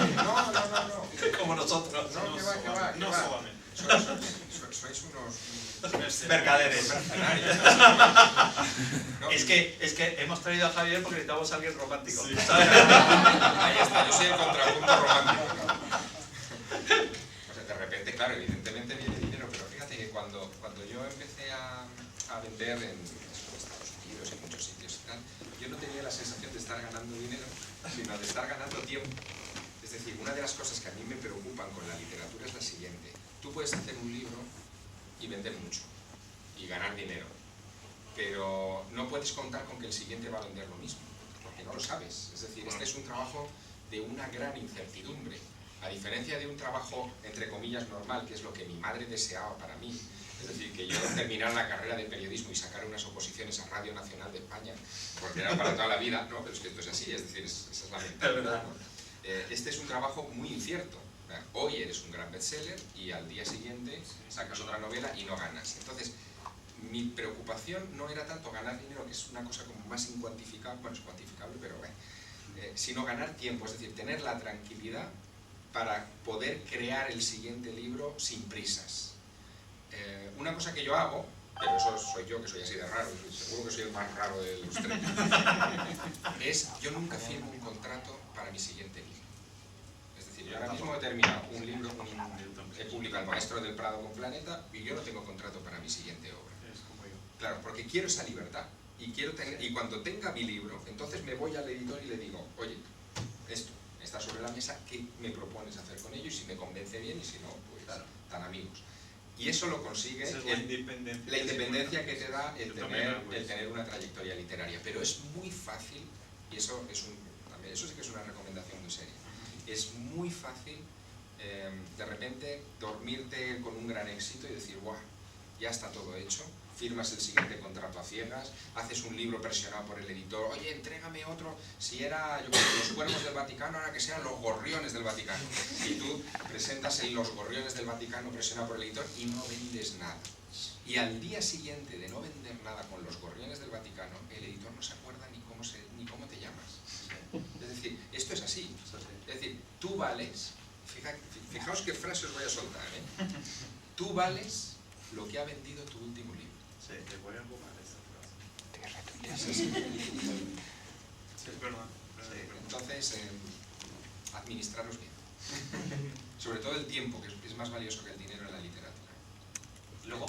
H: Como nosotros.
D: No, que va.
E: No solamente.
D: Sois unos
H: mercaderes.
D: mercenarios. No,
H: Es que hemos traído a Javier porque necesitamos a alguien romántico.
E: Sí.
H: ¿Sabes?
D: Ahí está, yo soy el contrapunto romántico, ¿no? O sea, de repente, claro, evidentemente viene dinero, pero fíjate que cuando yo empecé a vender ver en Estados Unidos y muchos sitios y tal, yo no tenía la sensación de estar ganando dinero, sino de estar ganando tiempo. Es decir, una de las cosas que a mí me preocupan con la literatura es la siguiente. Tú puedes hacer un libro y vender mucho y ganar dinero, pero no puedes contar con que el siguiente va a vender lo mismo, porque no lo sabes. Es decir, este es un trabajo de una gran incertidumbre. A diferencia de un trabajo, entre comillas, normal, que es lo que mi madre deseaba para mí, es decir, que yo terminara la carrera de periodismo y sacara unas oposiciones a Radio Nacional de España, porque era para toda la vida, no, pero es que esto es así, es decir, esa es la mentalidad, ¿no? Este es un trabajo muy incierto. Hoy eres un gran bestseller y al día siguiente sacas otra novela y no ganas. Entonces, mi preocupación no era tanto ganar dinero, que es una cosa como más incuantificable, bueno, es cuantificable, pero bueno, sino ganar tiempo, es decir, tener la tranquilidad para poder crear el siguiente libro sin prisas. Una cosa que yo hago, pero eso soy yo, que soy así de raro, seguro que soy el más raro de los tres, es yo nunca firmo un contrato para mi siguiente libro. Es decir, yo ahora mismo he terminado un libro, he publicado El Maestro del Prado con Planeta y yo no tengo contrato para mi siguiente obra. Claro, porque quiero esa libertad y quiero tener, y cuando tenga mi libro, entonces me voy al editor y le digo, oye, esto está sobre la mesa, ¿qué me propones hacer con ello? Y si me convence bien y si no, pues
H: Claro.
D: tan amigos. Y eso lo consigue
E: Esa es la independencia.
D: la independencia que te da el
E: Yo también hago
D: tener
E: eso.
D: una trayectoria literaria. Pero es muy fácil, y eso sí que es una recomendación muy seria, es muy fácil de repente dormirte con un gran éxito y decir, ¡guau! Ya está todo hecho, firmas el siguiente contrato a ciegas, haces un libro presionado por el editor, oye, entrégame otro, si era yo creo, los cuervos del Vaticano, ahora que sean los gorriones del Vaticano. Y tú presentas en los gorriones del Vaticano presionado por el editor y no vendes nada. Y al día siguiente de no vender nada con los gorriones del Vaticano, el editor no se acuerda ni cómo te llamas. Es decir, esto es así. Es decir, tú vales, fijaos qué frase os voy a soltar, ¿eh? Tú vales lo que ha vendido tu último libro.
E: Sí, te voy a bombar esa frase.
D: Es así.
E: Sí, es verdad.
D: Entonces, administraros bien. Sobre todo el tiempo, que es más valioso que el dinero en la literatura.
H: Luego,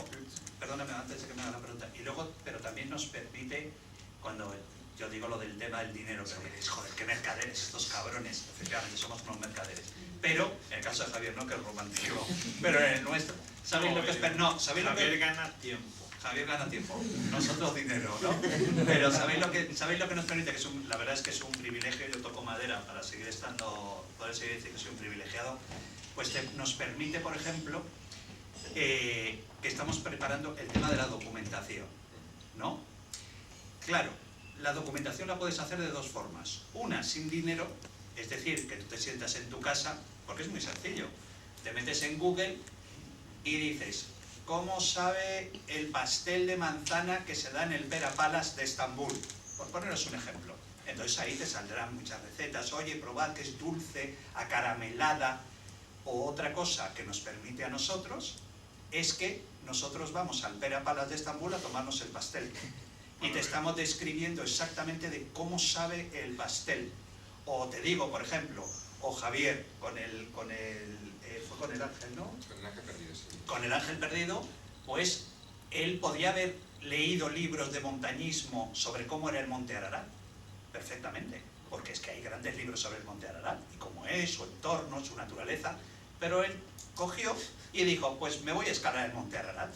H: perdóname antes de que me haga la pregunta, y luego, pero también nos permite, cuando yo digo lo del tema del dinero, que diréis, joder, qué mercaderes, estos cabrones, efectivamente somos unos mercaderes, pero, en el caso de Javier no, que es romántico, pero en el nuestro, ¿sabéis lo que es? No, ¿sabéis lo que
E: Javier gana tiempo.
H: Javier gana tiempo, nosotros dinero, ¿no? Pero ¿sabéis lo que nos permite? Que es la verdad es que es un privilegio, yo toco madera para seguir estando, poder seguir diciendo que soy un privilegiado, pues nos permite, por ejemplo, que estamos preparando el tema de la documentación, ¿no? Claro, la documentación la puedes hacer de dos formas. Una, sin dinero, es decir, que tú te sientas en tu casa, porque es muy sencillo. Te metes en Google y dices, ¿cómo sabe el pastel de manzana que se da en el Pera Palace de Estambul? Por poneros un ejemplo. Entonces ahí te saldrán muchas recetas. Oye, probad que es dulce, acaramelada. O otra cosa que nos permite a nosotros es que nosotros vamos al Pera Palace de Estambul a tomarnos el pastel. Y te estamos describiendo exactamente de cómo sabe el pastel. O te digo, por ejemplo, o Javier, fue con el ángel, ¿no?
D: Con el ángel perdido, sí.
H: Con el ángel perdido, pues él podía haber leído libros de montañismo sobre cómo era el Monte Ararat, perfectamente, porque es que hay grandes libros sobre el Monte Ararat, y cómo es, su entorno, su naturaleza, pero él cogió y dijo, pues me voy a escalar el Monte Ararat.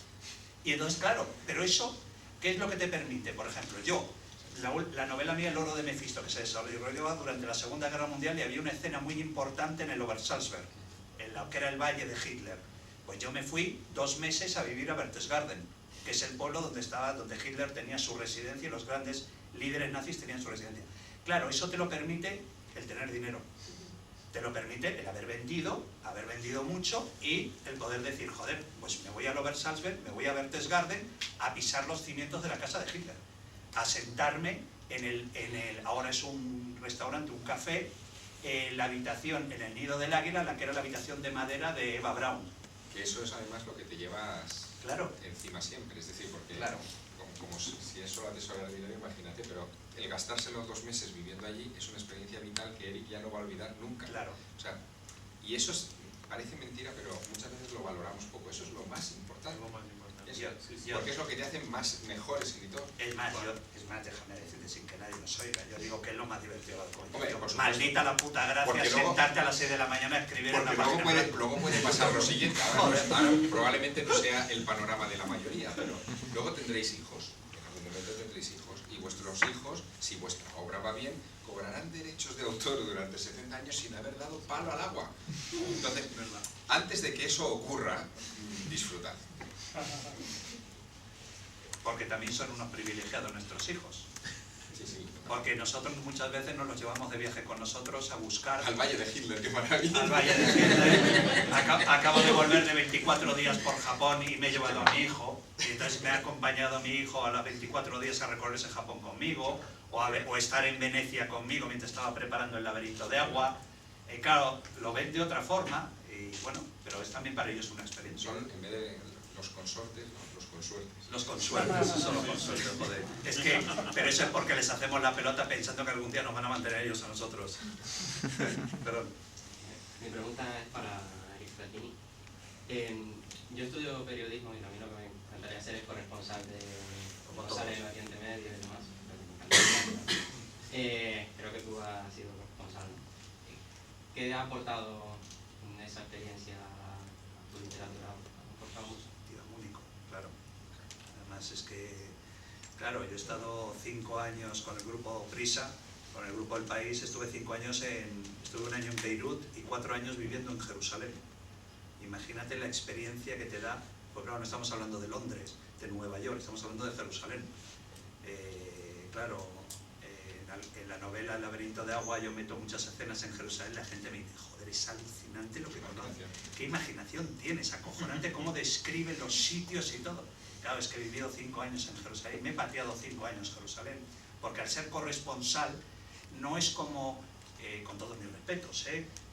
H: Y entonces, claro, pero eso, ¿qué es lo que te permite? Por ejemplo, yo, la novela mía El oro de Mefisto, que se desarrolló durante la Segunda Guerra Mundial, y había una escena muy importante en el Obersalzberg, en lo que era el valle de Hitler. Pues yo me fui 2 meses a vivir a Berchtesgaden, que es el pueblo donde Hitler tenía su residencia y los grandes líderes nazis tenían su residencia. Claro, eso te lo permite el tener dinero. Te lo permite el haber vendido mucho y el poder decir, joder, pues me voy a Obersalzberg, me voy a Berchtesgaden a pisar los cimientos de la casa de Hitler, a sentarme ahora es un restaurante, un café, la habitación en el Nido del Águila, la que era la habitación de madera de Eva Braun.
D: Que eso es además lo que te llevas encima siempre, es decir, porque como si eso lo atesora el dinero, imagínate, pero el gastárselo 2 meses viviendo allí es una experiencia vital que Eric ya no va a olvidar nunca.
H: Claro.
D: O sea, y eso parece mentira, pero muchas veces lo valoramos poco, eso es lo más importante. Porque es lo que te hace mejor escritor.
H: Es más, déjame decirte sin que nadie nos oiga, yo digo que es lo más divertido del coño.
D: Hombre, por supuesto.
H: Maldita la puta gracia
D: Porque luego-
H: sentarte a las 6 de la mañana a escribir en una
D: Porque
H: página blanca.
D: luego puede pasar lo siguiente. Ahora probablemente no sea el panorama de la mayoría, pero luego tendréis hijos. En algún momento tendréis hijos. Y vuestros hijos, si vuestra obra va bien, cobrarán derechos de autor durante 70 años sin haber dado palo al agua. Entonces, antes de que eso ocurra, disfrutad.
H: Porque también son unos privilegiados nuestros hijos.
D: Sí, sí.
H: Porque nosotros muchas veces nos los llevamos de viaje con nosotros a buscar...
D: Al Valle de Hitler, qué maravilla.
H: Al Valle de Hitler. Acabo de volver de 24 días por Japón y me he llevado a mi hijo. Y entonces me ha acompañado mi hijo a los 24 días a recorrer ese Japón conmigo. O estar en Venecia conmigo mientras estaba preparando el laberinto de agua. Claro, lo ven de otra forma. Y bueno, pero es también para ellos una experiencia.
D: Son, en vez de los consortes, ¿no? Los consuertes.
H: Los consuertes, son los consuertes, joder. Es que, pero eso es porque les hacemos la pelota pensando que algún día nos van a mantener ellos a nosotros. Perdón.
J: Mi pregunta es para Eric Fratini. Yo estudio periodismo y a mí lo que me encantaría hacer es corresponsal de corresponsal en Oriente Medio y demás. Creo que tú has sido corresponsal, ¿no? ¿Qué ha aportado esa experiencia a tu literatura? ¿Ha aportado mucho?
H: Único, claro. Además es que, claro, yo he estado 5 años con el grupo Prisa, con el grupo El País, estuve 5 años estuve un año en Beirut y 4 años viviendo en Jerusalén. Imagínate la experiencia que te da, porque claro, no estamos hablando de Londres, de Nueva York, estamos hablando de Jerusalén. Claro, en la novela El laberinto de agua yo meto muchas escenas en Jerusalén, la gente me dice, joder, es alucinante lo que conoce. ¿Qué imaginación tienes? Acojonante cómo describe los sitios y todo. Claro, es que he vivido 5 años en Jerusalén, me he pateado 5 años en Jerusalén, porque al ser corresponsal no es como, con todos mis respetos,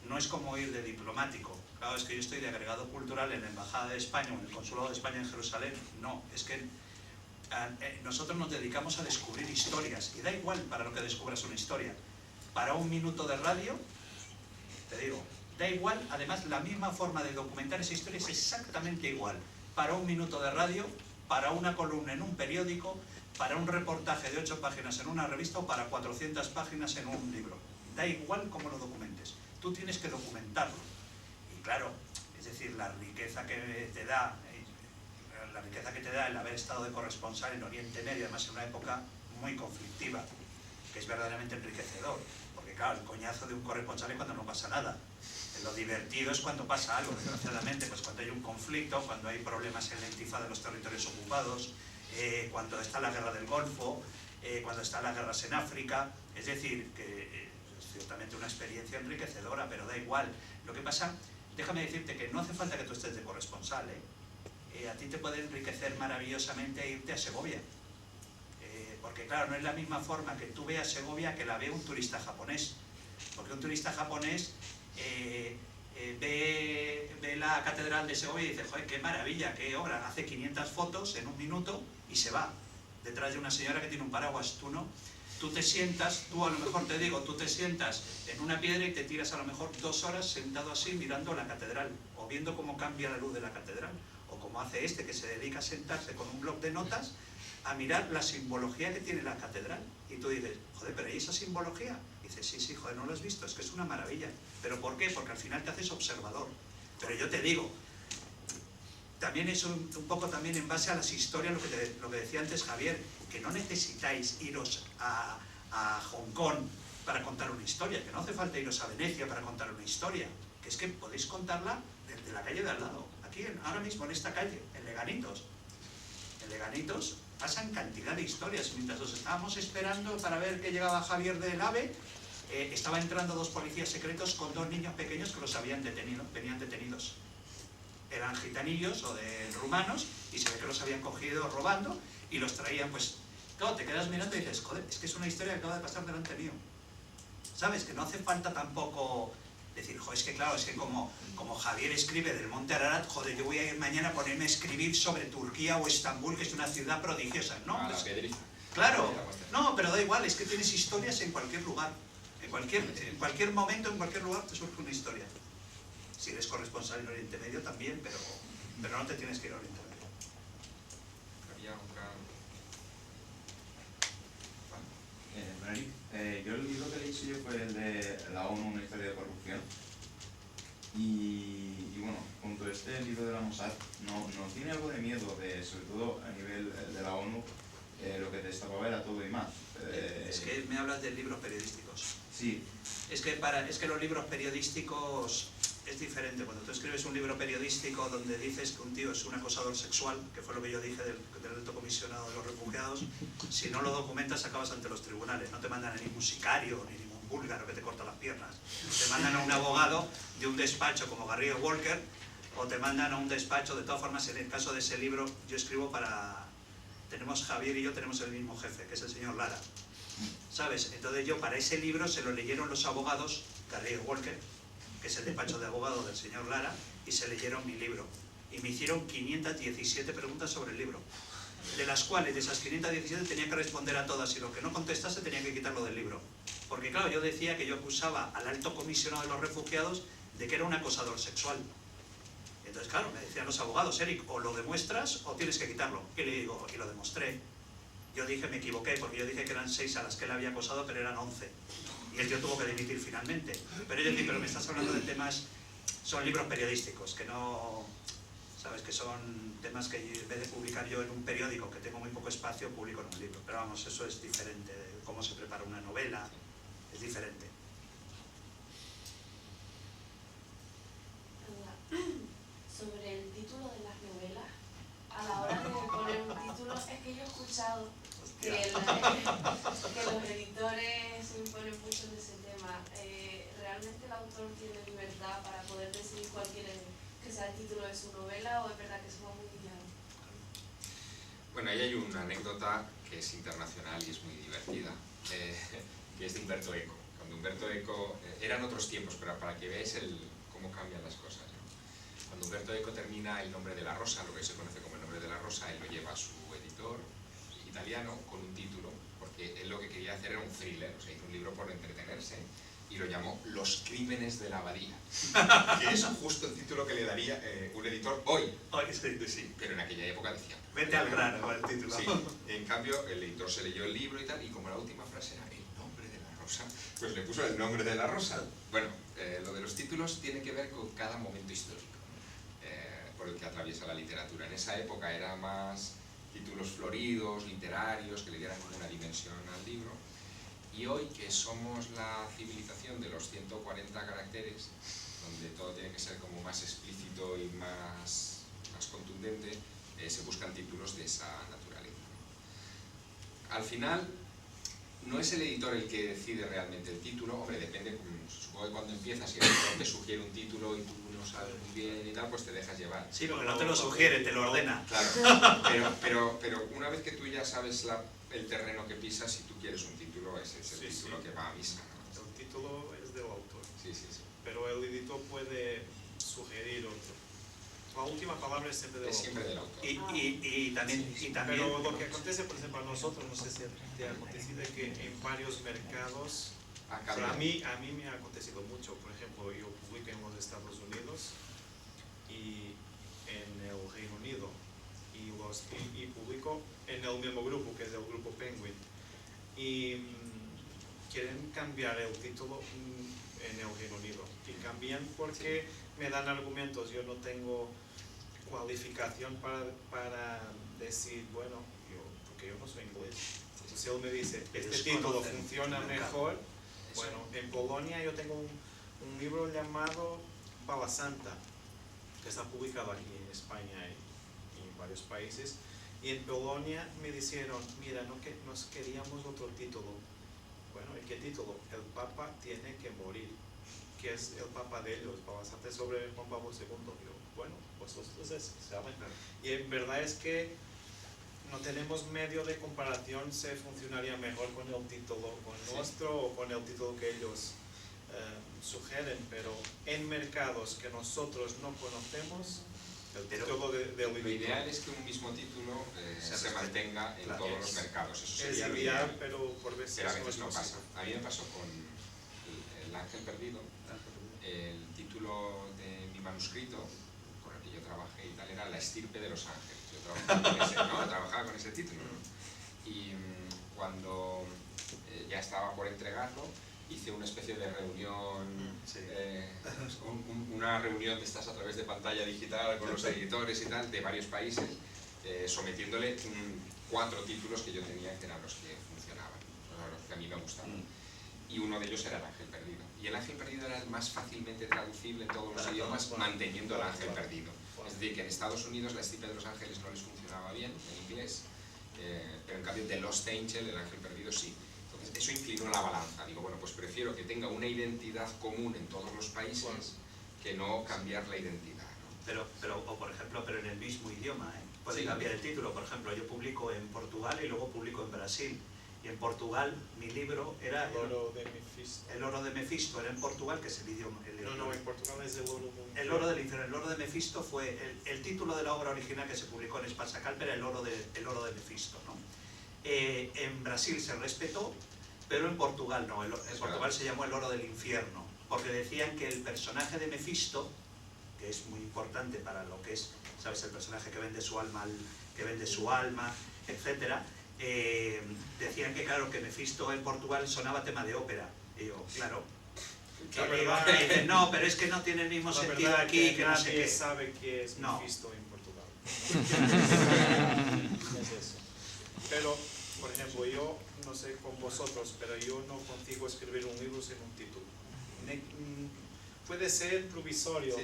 H: no es como ir de diplomático. Claro, es que yo estoy de agregado cultural en la Embajada de España o en el Consulado de España en Jerusalén. No, es que nosotros nos dedicamos a descubrir historias y da igual para lo que descubras una historia. Para un minuto de radio, te digo, da igual, además la misma forma de documentar esa historia es exactamente igual. Para un minuto de radio, para una columna en un periódico, para un reportaje de 8 páginas en una revista o para 400 páginas en un libro. Da igual cómo lo documentes, tú tienes que documentarlo. Y claro, es decir, la riqueza que te da el haber estado de corresponsal en Oriente Medio, además en una época muy conflictiva, que es verdaderamente enriquecedor, porque claro, el coñazo de un corresponsal es cuando no pasa nada. Lo divertido es cuando pasa algo, desgraciadamente, pues cuando hay un conflicto, cuando hay problemas en la intifada de los territorios ocupados, cuando está la guerra del Golfo, cuando están las guerras en África. Es decir, que es ciertamente una experiencia enriquecedora, pero da igual. Lo que pasa, déjame decirte que no hace falta que tú estés de corresponsal, a ti te puede enriquecer maravillosamente irte a Segovia. Porque claro, no es la misma forma que tú veas Segovia que la ve un turista japonés. Porque un turista japonés ve la catedral de Segovia y dice, joder, qué maravilla, qué obra, hace 500 fotos en un minuto y se va detrás de una señora que tiene un paraguas. Tú no, tú te sientas, tú a lo mejor te digo, tú te sientas en una piedra y te tiras a lo mejor 2 horas sentado así mirando la catedral o viendo cómo cambia la luz de la catedral, o como hace este que se dedica a sentarse con un bloc de notas a mirar la simbología que tiene la catedral. Y tú dices, joder, pero ¿y esa simbología? Y dices, sí, joder, no lo has visto, es que es una maravilla. ¿Pero por qué? Porque al final te haces observador. Pero yo te digo, también es un poco también en base a las historias, lo que decía antes Javier, que no necesitáis iros a Hong Kong para contar una historia, que no hace falta iros a Venecia para contar una historia, que es que podéis contarla desde la calle de al lado, aquí ahora mismo en esta calle, en Leganitos. En Leganitos pasan cantidad de historias. Mientras os estábamos esperando para ver que llegaba Javier del AVE, estaba entrando 2 policías secretos con 2 niños pequeños que los habían detenido, venían detenidos. Eran gitanillos o de rumanos y se ve que los habían cogido robando y los traían, pues, claro, te quedas mirando y dices, joder, es que es una historia que acaba de pasar delante mío. ¿Sabes? Que no hace falta tampoco decir, joder, es que claro, es que como Javier escribe del Monte Ararat, joder, yo voy a ir mañana a ponerme a escribir sobre Turquía o Estambul, que es una ciudad prodigiosa. No,
D: la Pedriza.
H: Claro, no, pero da igual, es que tienes historias en cualquier lugar. En cualquier momento, en cualquier lugar te surge una historia. Si eres corresponsal en Oriente Medio también, pero no te tienes que ir a Oriente Medio.
G: Eric, yo el libro que leí suyo fue el de la ONU, una historia de corrupción. Y bueno, junto a este libro de la Mossad, ¿no tiene algo de miedo, sobre todo a nivel de la ONU, lo que destapaba era todo y más?
H: Es que me hablas de libros periodísticos.
G: Sí.
H: Es que los libros periodísticos es diferente. Cuando tú escribes un libro periodístico donde dices que un tío es un acosador sexual, que fue lo que yo dije del alto comisionado de los refugiados, si no lo documentas acabas ante los tribunales. No te mandan a ningún sicario ni ningún búlgaro que te corta las piernas. Te mandan a un abogado de un despacho como Garrido Walker, o te mandan a un despacho. De todas formas, en el caso de ese libro, yo escribo para... Javier y yo tenemos el mismo jefe, que es el señor Lara. ¿Sabes? Entonces yo para ese libro se lo leyeron los abogados, Garrido Walker, que es el despacho de abogados del señor Lara, y se leyeron mi libro. Y me hicieron 517 preguntas sobre el libro, de las cuales de esas 517 tenía que responder a todas, y lo que no contestase tenía que quitarlo del libro. Porque claro, yo decía que yo acusaba al alto comisionado de los refugiados de que era un acosador sexual. Entonces claro, me decían los abogados, Eric, o lo demuestras o tienes que quitarlo. Y le digo, y lo demostré. Yo dije, me equivoqué, porque yo dije que eran 6 a las que él había acosado, pero eran 11. Y el tío tuvo que dimitir finalmente. Pero es decir, pero me estás hablando de temas, son libros periodísticos, que no, sabes, que son temas que en vez de publicar yo en un periódico, que tengo muy poco espacio, publico en un libro. Pero vamos, eso es diferente, de cómo se prepara una novela, es diferente.
K: Sobre el título de las novelas, a la hora de poner un título, es que yo he escuchado que los editores se imponen mucho en ese tema. ¿Realmente el autor tiene libertad para poder decidir cuál quiere que sea el título de su novela, o es verdad que somos muy villanos?
D: Bueno, ahí hay una anécdota que es internacional y es muy divertida, que es de Umberto Eco. Cuando Umberto Eco, eran otros tiempos, pero para que veáis cómo cambian las cosas, ¿no? Cuando Umberto Eco termina El nombre de la rosa, lo que se conoce como El nombre de la rosa, él lo lleva a su editor italiano con un título, porque él lo que quería hacer era un thriller, o sea, hizo un libro por entretenerse, y lo llamó Los crímenes de la abadía, que es justo el título que le daría un editor hoy.
H: Hoy sí.
D: Pero en aquella época decía...
H: Vete al grano con el título.
D: Sí. En cambio, el editor se leyó el libro y tal, y como la última frase era El nombre de la rosa, pues le puso El nombre de la rosa. Bueno, lo de los títulos tiene que ver con cada momento histórico por el que atraviesa la literatura. En esa época era más títulos floridos, literarios, que le dieran como una dimensión al libro. Y hoy, que somos la civilización de los 140 caracteres, donde todo tiene que ser como más explícito y más contundente, se buscan títulos de esa naturaleza. Al final, no es el editor el que decide realmente el título. Hombre, depende, supongo que cuando empiezas y el editor te sugiere un título y tú no sabes muy bien y tal, pues te dejas llevar.
H: Sí, porque no te lo sugiere, te lo ordena.
D: Claro, pero una vez que tú ya sabes el terreno que pisas, si tú quieres un título, ese es el título que va a misa, ¿no?
E: El título es del autor.
D: Sí.
E: Pero el editor puede sugerir otro. La última palabra es siempre del autor.
H: Y también...
E: Pero lo que acontece, por ejemplo, a nosotros, no sé si te ha acontecido, es que en varios mercados, o sea, a mí me ha acontecido mucho. Por ejemplo, yo publico en los Estados Unidos y en el Reino Unido, y publico en el mismo grupo, que es el grupo Penguin, y quieren cambiar el título en el Reino Unido, y cambian porque me dan argumentos. Yo no tengo cualificación para decir, bueno, porque yo no soy inglés. Entonces, si él me dice, este título funciona mejor, bueno, en Polonia yo tengo un libro llamado Bala Santa, que está publicado aquí en España y en varios países, y en Polonia me dijeron, mira, nos queríamos otro título. Bueno, ¿y qué título? El Papa tiene que morir, que es el Papa de ellos, Bala Santa, sobre Juan Pablo II. Yo, bueno, pues entonces, ¿saben? Y en verdad es que no tenemos medio de comparación si funcionaría mejor con el título nuestro o con el título que ellos sugieren, pero en mercados que nosotros no conocemos, el título
D: lo ideal es que un mismo título se mantenga en todos los mercados. Eso sería
E: es ideal, pero por veces,
D: a veces no pasa. A mí me pasó con El Ángel Perdido. El título de mi manuscrito, con el que yo trabajé y tal, era La estirpe de los ángeles. Yo trabajaba con ese título, ¿no? Y cuando ya estaba por entregarlo, hice una especie de reunión, una reunión de estas a través de pantalla digital con los editores y tal, de varios países, sometiéndole 4 títulos que yo tenía que eran los que funcionaban, los que a mí me gustaban. Y uno de ellos era El Ángel Perdido. Y El Ángel Perdido era el más fácilmente traducible en todos los idiomas, manteniendo el ángel perdido. Es decir, que en Estados Unidos la estirpe de los ángeles no les funcionaba bien, en inglés, pero en cambio The Lost Angel, El Ángel Perdido, sí. Entonces eso inclinó la balanza. Digo, bueno, pues prefiero que tenga una identidad común en todos los países que no cambiar la identidad, ¿no?
H: Pero por ejemplo, pero en el mismo idioma, puede cambiar el título. Por ejemplo, yo publico en Portugal y luego publico en Brasil. Y en Portugal mi libro era
E: El oro de Mefisto.
H: El oro de Mefisto, era en Portugal, que es el idioma.
E: No, en Portugal es el oro del infierno.
H: El oro del infierno. El oro de Mefisto fue el título de la obra original que se publicó en Espasacalpe, era el oro de Mefisto, ¿no? En Brasil se respetó, pero en Portugal no. En Portugal se llamó el oro del infierno, porque decían que el personaje de Mefisto, que es muy importante para lo que es, ¿sabes? El personaje que vende su alma, etcétera. Decían que claro, que Mefisto en Portugal sonaba tema de ópera. Y yo, claro. Y dicen, no, pero es que no tiene el mismo sentido aquí, que no sé qué.
E: Nadie sabe qué es Mefisto en Portugal. Es eso. Pero, por ejemplo, yo no sé con vosotros, pero yo no consigo escribir un libro sin un título. Puede ser provisorio,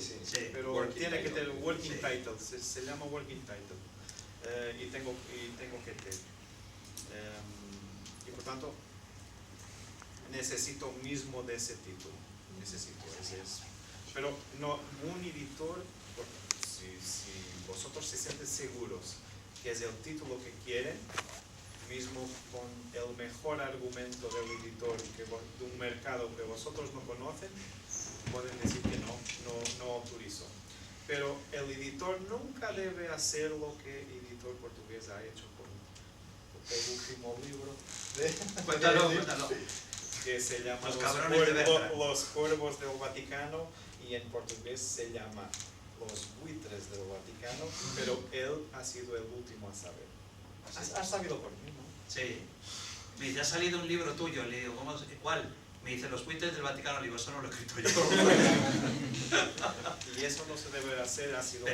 E: pero working tiene que tener working title, se llama working title. Y tengo que tener. Y por tanto necesito mismo de ese título, pero no un editor, si vosotros se sienten seguros que es el título que quieren, mismo con el mejor argumento del editor de un mercado que vosotros no conocen, pueden decir que no autorizo. Pero el editor nunca debe hacer lo que el editor portugués ha hecho con el último libro
H: Cuéntalo.
E: Que se llama Los Cuervos del Vaticano, y en portugués se llama Los Buitres del Vaticano, pero él ha sido el último a saber. Has sabido por mí, ¿no?
H: Sí. Me dice, ha salido un libro tuyo. Le digo, ¿cuál? Me dice, Los Buitres del Vaticano. Le digo, eso no lo he escrito yo.
E: Y eso no se debe hacer, ha sido...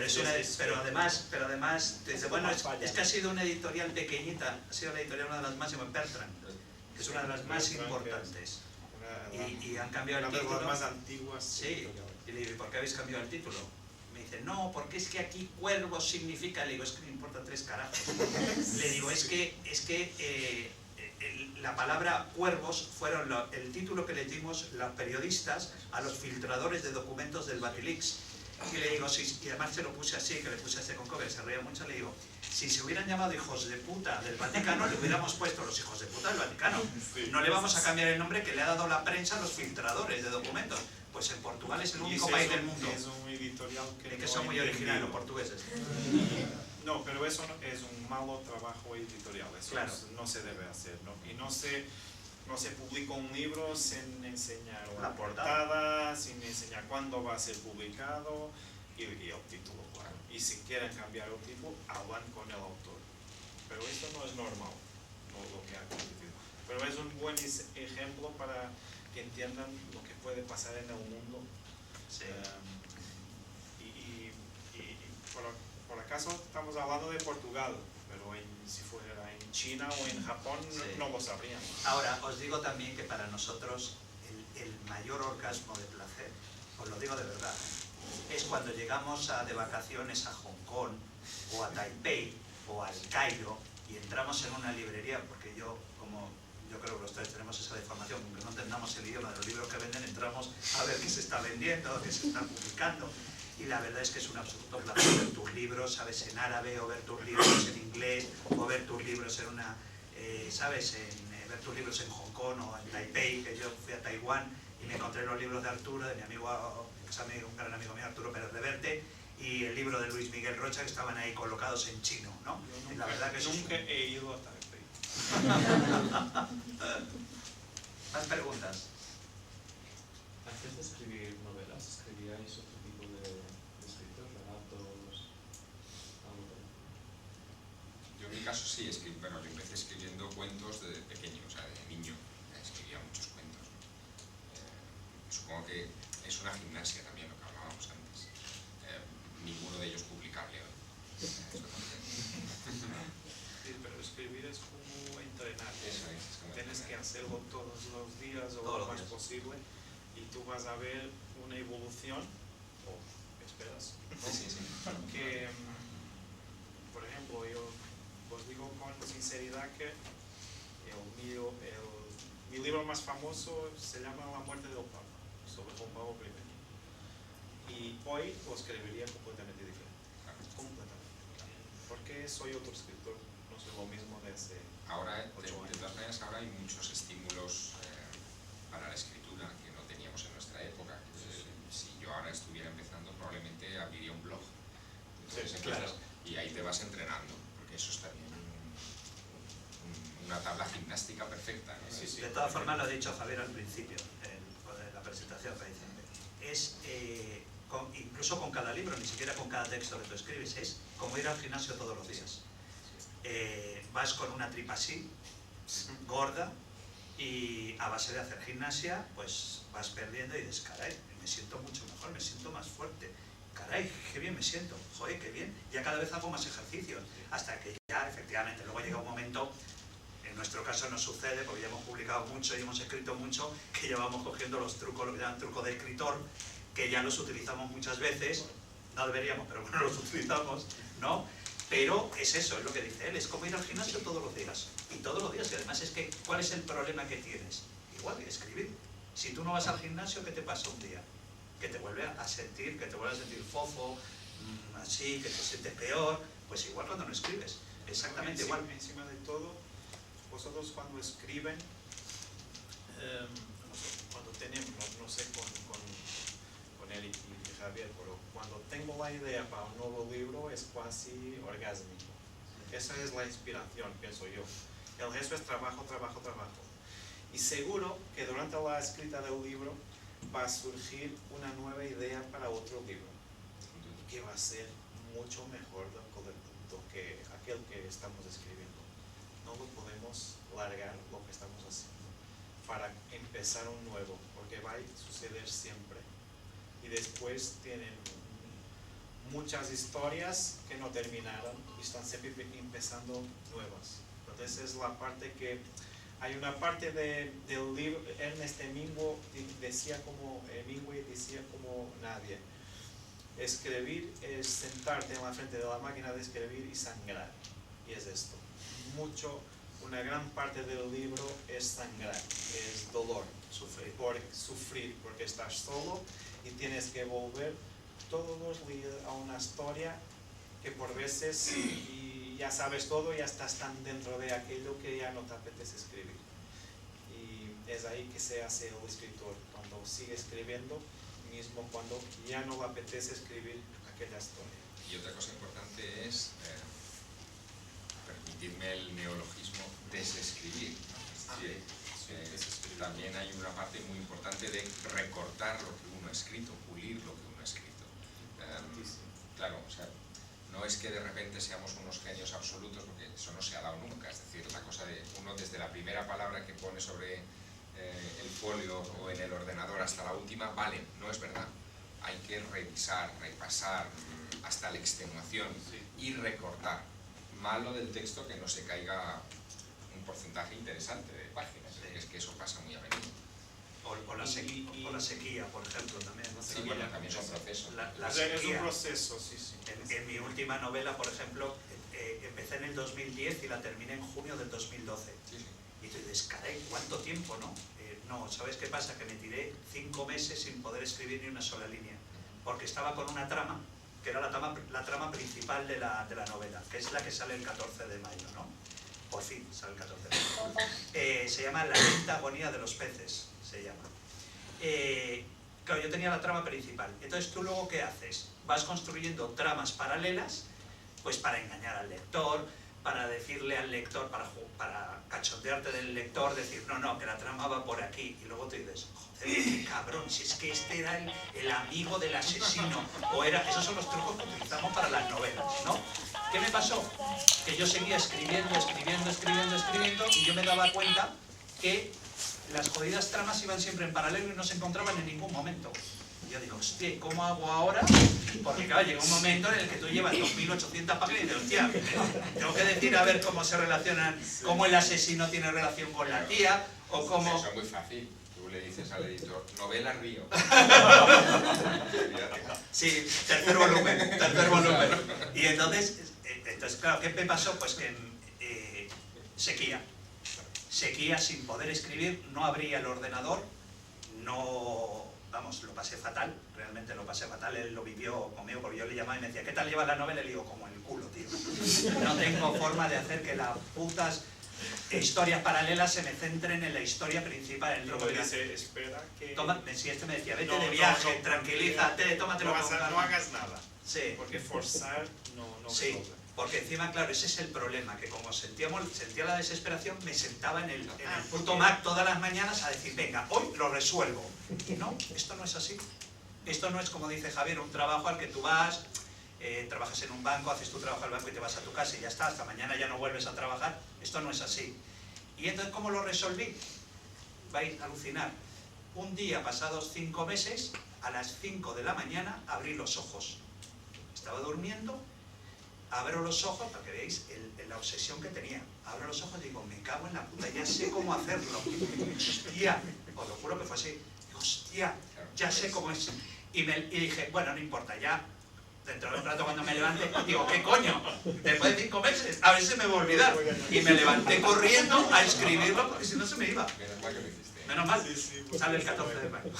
H: Pero además dice, bueno, es que ha sido una editorial pequeñita, ha sido la editorial una de las más, Bertrand, que es una de las más importantes. Y han cambiado el título.
E: Una de las más antiguas.
H: Sí. Y le digo, ¿por qué habéis cambiado el título? Me dice, no, porque es que aquí cuervos significa... Le digo, es que me importa 3 carajos. Le digo, es que la palabra cuervos fueron el título que le dimos los periodistas a los filtradores de documentos del Batilix. Y le digo, y además se lo puse así, que le puse así con cover, se reía mucho, le digo, si se hubieran llamado hijos de puta del Vaticano, le hubiéramos puesto los hijos de puta del Vaticano. No le vamos a cambiar el nombre que le ha dado la prensa a los filtradores de documentos. Pues en Portugal es el único país del mundo.
E: Es un editorial que
H: son muy originales los portugueses.
E: No, pero eso es un malo trabajo editorial, eso no se debe hacer, ¿no? Y no se publica un libro sin enseñar la portada, sin enseñar cuándo va a ser publicado y el título, claro. Y si quieren cambiar el título, hablan con el autor. Pero esto no es normal, lo que ha acontecido. Pero es un buen ejemplo para que entiendan lo que puede pasar en el mundo.
H: Sí.
E: Por acaso estamos hablando de Portugal, pero si fuera en China o en Japón no lo sabríamos.
H: Ahora, os digo también que para nosotros el mayor orgasmo de placer, os lo digo de verdad, es cuando llegamos de vacaciones a Hong Kong o a Taipei o al Cairo y entramos en una librería, porque yo creo que los tres tenemos esa deformación, aunque no entendamos el idioma de los libros que venden, entramos a ver qué se está vendiendo, qué se está publicando. Y la verdad es que es un absoluto placer ver tus libros, ¿sabes?, en árabe, o ver tus libros en inglés, o ver tus libros en ver tus libros en Hong Kong o en Taipei, que yo fui a Taiwán y me encontré los libros de Arturo, de mi amigo, que es un gran amigo mío, Arturo Pérez Reverte, y el libro de Luis Miguel Rocha, que estaban ahí colocados en chino, ¿no? Y la verdad que
E: nunca he ido a Taipei.
H: ¿Más preguntas?
F: Antes de escribir novelas, ¿escribíais otro tipo de escritos, relatos, algo?
D: Yo en mi caso sí, yo empecé escribiendo cuentos desde pequeño, o sea, de niño. que es una gimnasia también, lo que hablábamos antes. Ninguno de ellos publicable hoy.
E: Sí, pero escribir es como entrenar.
D: Eso es como
E: Tienes que hacerlo todos los días o
H: Todos
E: lo
H: los
E: más
H: días.
E: posible y tú vas a ver una evolución, o esperas,
D: Sí, sí.
E: que, por ejemplo, yo os digo con sinceridad que mi libro más famoso se llama La muerte del Papa, sobre Juan Pablo I. Y hoy lo escribiría completamente diferente. Completamente. Porque soy otro escritor, no soy lo mismo de hace
D: Ahora, de
E: 8 años.
D: todas maneras, ahora hay muchos estímulos para la escritura que no teníamos en nuestra época. Si yo ahora estuviera empezando, probablemente abriría un blog. Entonces,
H: Sí, claro.
D: Y ahí te vas entrenando, porque eso es también una tabla gimnástica perfecta, ¿no?
E: Sí, sí.
H: De todas formas, lo ha dicho Javier al principio, en la presentación que dice. Es, incluso con cada libro, ni siquiera con cada texto que tú escribes, es como ir al gimnasio todos los días. Vas con una tripa así, gorda, y a base de hacer gimnasia, pues vas perdiendo y dices, caray, me siento mucho mejor, me siento más fuerte. Caray, qué bien me siento, joder, qué bien. Ya cada vez hago más ejercicios, hasta que ya, efectivamente, luego llega un momento, en nuestro caso nos sucede, porque ya hemos publicado mucho y hemos escrito mucho, que ya vamos cogiendo los trucos, lo que llaman truco de escritor, que ya los utilizamos muchas veces, no deberíamos, pero bueno, los utilizamos, ¿no? Pero es eso, es lo que dice él, es como ir al gimnasio todos los días, y todos los días, y además es que, ¿cuál es el problema que tienes? Igual que escribir. Si tú no vas al gimnasio, ¿qué te pasa un día? Que te vuelve a sentir, fofo, así, que te sientes peor, pues igual cuando no escribes, exactamente igual.
E: Encima de todo, vosotros cuando escriben, cuando tenemos, no sé con él y Javier, pero cuando tengo la idea para un nuevo libro es casi orgásmico. Esa es la inspiración, pienso yo. El resto es trabajo, trabajo, trabajo. Y seguro que durante la escrita del libro va a surgir una nueva idea para otro libro, que va a ser mucho mejor que aquel que estamos escribiendo. No lo podemos largar lo que estamos haciendo para empezar un nuevo, porque va a suceder siempre. Y después tienen muchas historias que no terminaron y están siempre empezando nuevas. Entonces es la parte que hay una parte del libro. Ernest Hemingway decía como nadie. Escribir es sentarte en la frente de la máquina de escribir y sangrar. Y es esto. Una gran parte del libro es sangrar, es dolor, sufrir, porque estás solo y tienes que volver todos los días a una historia que por veces y ya sabes todo, ya estás tan dentro de aquello que ya no te apetece escribir. Y es ahí que se hace el escritor, cuando sigue escribiendo, mismo cuando ya no le apetece escribir aquella historia.
D: Y otra cosa importante es, permitidme el neologismo, desescribir. También hay una parte muy importante de recortar lo que uno ha escrito, pulir lo que uno ha escrito. Claro, o sea, no es que de repente seamos unos genios absolutos, porque eso no se ha dado nunca. Es decir, la cosa de uno desde la primera palabra que pone sobre el folio o en el ordenador hasta la última, vale, no es verdad. Hay que revisar, repasar hasta la extenuación y recortar. Malo del texto que no se caiga un porcentaje interesante de páginas, es que eso pasa muy a menudo.
H: O la sequía, por ejemplo, también.
D: Sí, bueno, también son procesos.
H: La
E: Es
H: sequía.
E: un proceso, sí.
H: En mi última novela, por ejemplo, empecé en el 2010 y la terminé en junio del 2012. Y tú dices, caray, ¿cuánto tiempo, no? No, ¿sabes qué pasa? Que me tiré 5 meses sin poder escribir ni una sola línea. Porque estaba con una trama, que era la trama principal de la novela, que es la que sale el 14 de mayo, ¿no? Por fin sale el 14 de mayo. Se llama La lenta agonía de los peces, se llama. Claro, yo tenía la trama principal. Entonces, ¿tú luego qué haces? Vas construyendo tramas paralelas, pues para engañar al lector, para decirle al lector, para cachondearte del lector, decir, no, que la trama va por aquí. Y luego te dices, joder, qué cabrón, si es que este era el amigo del asesino. Esos son los trucos que utilizamos para las novelas, ¿no? ¿Qué me pasó? Que yo seguía escribiendo, y yo me daba cuenta que las jodidas tramas iban siempre en paralelo y no se encontraban en ningún momento. Y yo digo, hostia, ¿y cómo hago ahora? Porque claro, llega un momento en el que tú llevas 2.800 páginas y dices, hostia, tengo que decir a ver cómo se relacionan, cómo el asesino tiene relación con la tía, o cómo...
D: Eso es muy fácil. Tú le dices al editor, novela Río.
H: Sí, tercer volumen. Y entonces claro, ¿qué me pasó? Pues que sequía sin poder escribir, no abría el ordenador, no, vamos, lo pasé fatal, realmente lo pasé fatal, él lo vivió conmigo porque yo le llamaba y me decía, ¿qué tal llevas la novela? Y le digo, como el culo, tío. No tengo forma de hacer que las putas historias paralelas se me centren en la historia principal. En el
E: se espera que...
H: Toma, si este me decía, vete de viaje, tranquilízate, tómatelo con calma.
E: No hagas nada,
H: sí.
E: porque forzar no
H: sí.
E: resuelve.
H: Porque encima, claro, ese es el problema, que como sentía la desesperación, me sentaba en el puto Mac todas las mañanas a decir, venga, hoy lo resuelvo. Y no, esto no es así. Esto no es, como dice Javier, un trabajo al que tú vas, trabajas en un banco, haces tu trabajo al banco y te vas a tu casa y ya está, hasta mañana ya no vuelves a trabajar. Esto no es así. Y entonces, ¿cómo lo resolví? Vais a alucinar. Un día, pasados 5 meses, a las 5 de la mañana, abrí los ojos. Estaba durmiendo. Abro los ojos, para que veáis la obsesión que tenía. Abro los ojos y digo, me cago en la puta, ya sé cómo hacerlo. Hostia, os lo juro que fue así. Digo, hostia, ya sé cómo es. Y dije, bueno, no importa, ya dentro de un rato cuando me levante, digo, ¿qué coño? Después de 5 meses, a ver si me voy a olvidar. Y me levanté corriendo a escribirlo porque si no se me iba.
D: Menos mal que lo hiciste.
H: Menos mal, sale el 14 de mayo.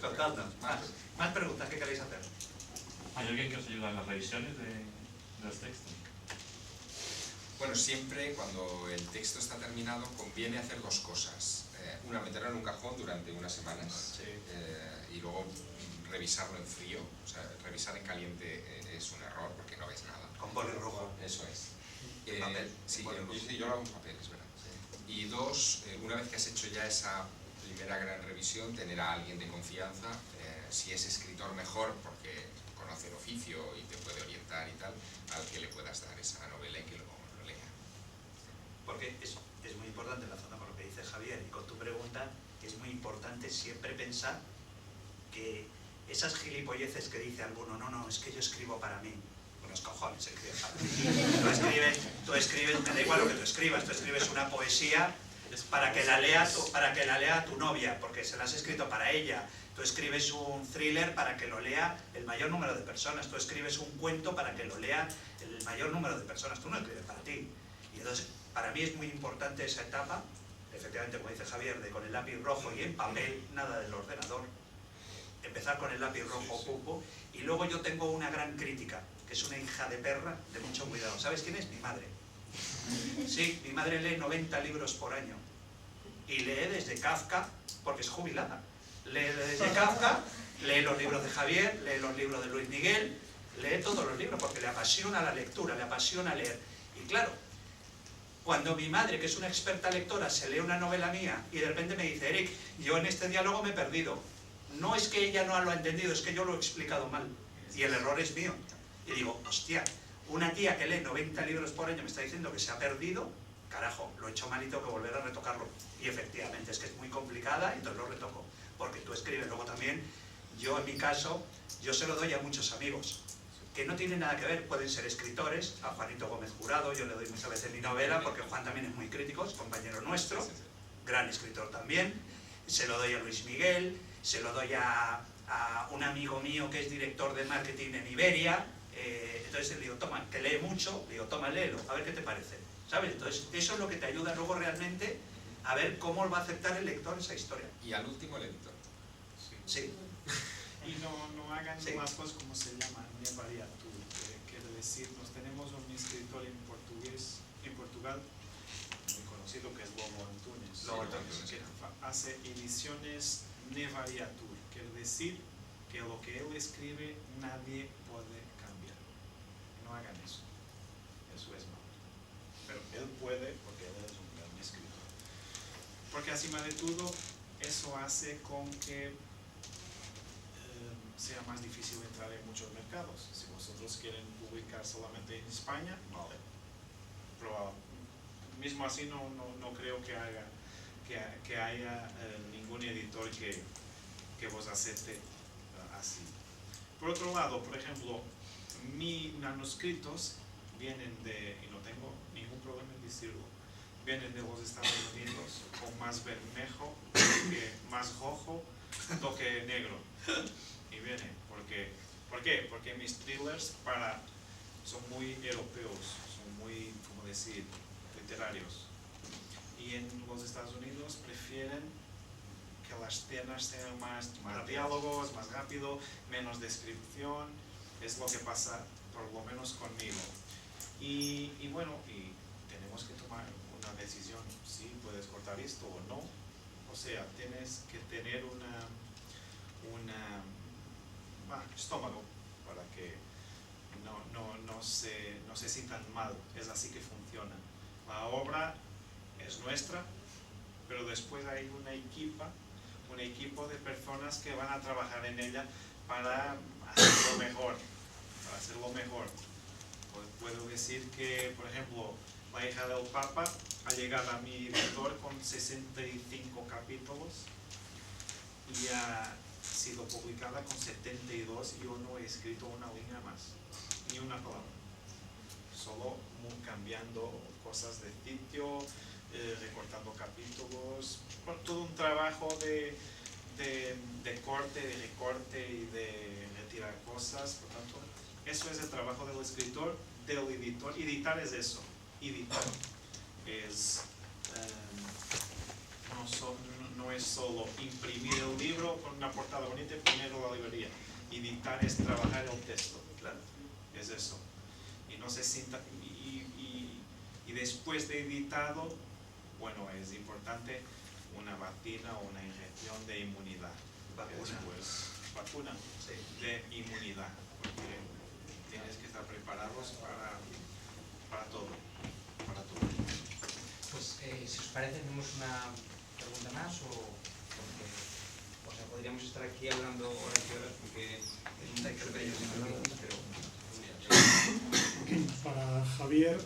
H: Contadnos, más preguntas que queréis hacer.
F: ¿Hay alguien que os ayuda en las revisiones de los textos?
D: Bueno, siempre cuando el texto está terminado conviene hacer 2 cosas. Una, meterlo en un cajón durante unas semanas y luego revisarlo en frío. O sea, revisar en caliente es un error porque no ves nada.
H: Con boli rojo.
D: Eso es.
H: Papel.
D: Sí, yo lo hago en papel, es verdad. Sí. Y 2, una vez que has hecho ya esa primera gran revisión, tener a alguien de confianza, si es escritor mejor porque conoce el oficio y te puede orientar y tal, al que le puedas dar esa novela y que lo lea.
H: Porque es muy importante, enlazando con lo que dice Javier y con tu pregunta, es muy importante siempre pensar que esas gilipolleces que dice alguno, no, es que yo escribo para mí. Los cojones, escribes para mí. Tú escribes, me da igual lo que tú escribas, tú escribes una poesía para que la lea tu novia, porque se la has escrito para ella. Tú escribes un thriller para que lo lea el mayor número de personas. Tú escribes un cuento para que lo lea el mayor número de personas. Tú no escribes para ti. Y entonces, para mí es muy importante esa etapa, efectivamente, como dice Javier, de con el lápiz rojo y en papel, nada del ordenador. Empezar con el lápiz rojo, pupo. Y luego yo tengo una gran crítica, que es una hija de perra de mucho cuidado. ¿Sabes quién es? Mi madre. Sí, mi madre lee 90 libros por año. Y lee desde Kafka, porque es jubilada. Lee desde Kafka, lee los libros de Javier, lee los libros de Luis Miguel, lee todos los libros, porque le apasiona la lectura, le apasiona leer. Y claro, cuando mi madre, que es una experta lectora, se lee una novela mía y de repente me dice, Eric, yo en este diálogo me he perdido. No es que ella no lo ha entendido, es que yo lo he explicado mal. Y el error es mío. Y digo, hostia, una tía que lee 90 libros por año me está diciendo que se ha perdido, carajo, lo he hecho mal y tengo que volver a retocarlo. Y efectivamente, es que es muy complicada y entonces lo retoco. Porque tú escribes. Luego también, yo en mi caso, yo se lo doy a muchos amigos, que no tienen nada que ver, pueden ser escritores, a Juanito Gómez Jurado, yo le doy muchas veces mi novela, porque Juan también es muy crítico, es compañero nuestro, gran escritor también. Se lo doy a Luis Miguel, se lo doy a un amigo mío que es director de marketing en Iberia. Entonces le digo, toma, que lee mucho, le digo, toma, léelo, a ver qué te parece, ¿sabes? Entonces eso es lo que te ayuda luego realmente a ver cómo va a aceptar el lector esa historia.
D: Y al último el editor.
H: Sí.
E: Y no hagan
H: Sí.
E: más cosas como se llama nevariatur, quiere decir, nos tenemos un escritor en Portugal, muy conocido, que es Lobo Antunes,
H: Lobo Antunes,
E: que hace ediciones nevariatur, quiere decir que lo que él escribe nadie puede cambiar. No hagan eso. Eso es malo. Pero él puede porque él es un gran escritor. Porque encima de todo, eso hace con que sea más difícil entrar en muchos mercados. Si vosotros quieren publicar solamente en España, vale. probado. Mismo así no creo que haya ningún editor que vos acepte así. Por otro lado, por ejemplo, mis manuscritos vienen de, y no tengo ningún problema en decirlo, vienen de los Estados Unidos con más bermejo, más rojo, toque negro. Y viene, ¿por qué? Porque mis thrillers son muy europeos, son muy, ¿cómo decir?, literarios. Y en los Estados Unidos prefieren que las escenas sean más diálogos, más rápido, menos descripción. Es lo que pasa, por lo menos conmigo. Y bueno, y tenemos que tomar una decisión, si puedes cortar esto o no. O sea, tienes que tener estómago para que no se sientan mal. Es así que funciona. La obra es nuestra, pero después hay un equipo de personas que van a trabajar en ella para hacerlo mejor. Puedo decir que, por ejemplo, La hija del Papa ha llegado a mi editor con 65 capítulos y ha sido publicada con 72. Yo no he escrito una línea más, ni una palabra. Solo cambiando cosas de sitio, recortando capítulos, todo un trabajo de corte, de recorte y de retirar cosas. Por tanto, eso es el trabajo del escritor, del editor. Editar es eso, editar. No es solo imprimir el libro con una portada bonita y ponerlo a la librería. Editar es trabajar el texto, claro, es eso. Y no se sienta, y después de editado, bueno, es importante una vacuna o una inyección de inmunidad. Vacuna sí, de inmunidad, porque tienes que estar preparados para todo.
L: Pues si os parece, hacemos una pregunta más o sea, podríamos estar aquí hablando horas y horas porque es un texto bello pero
M: para Javier,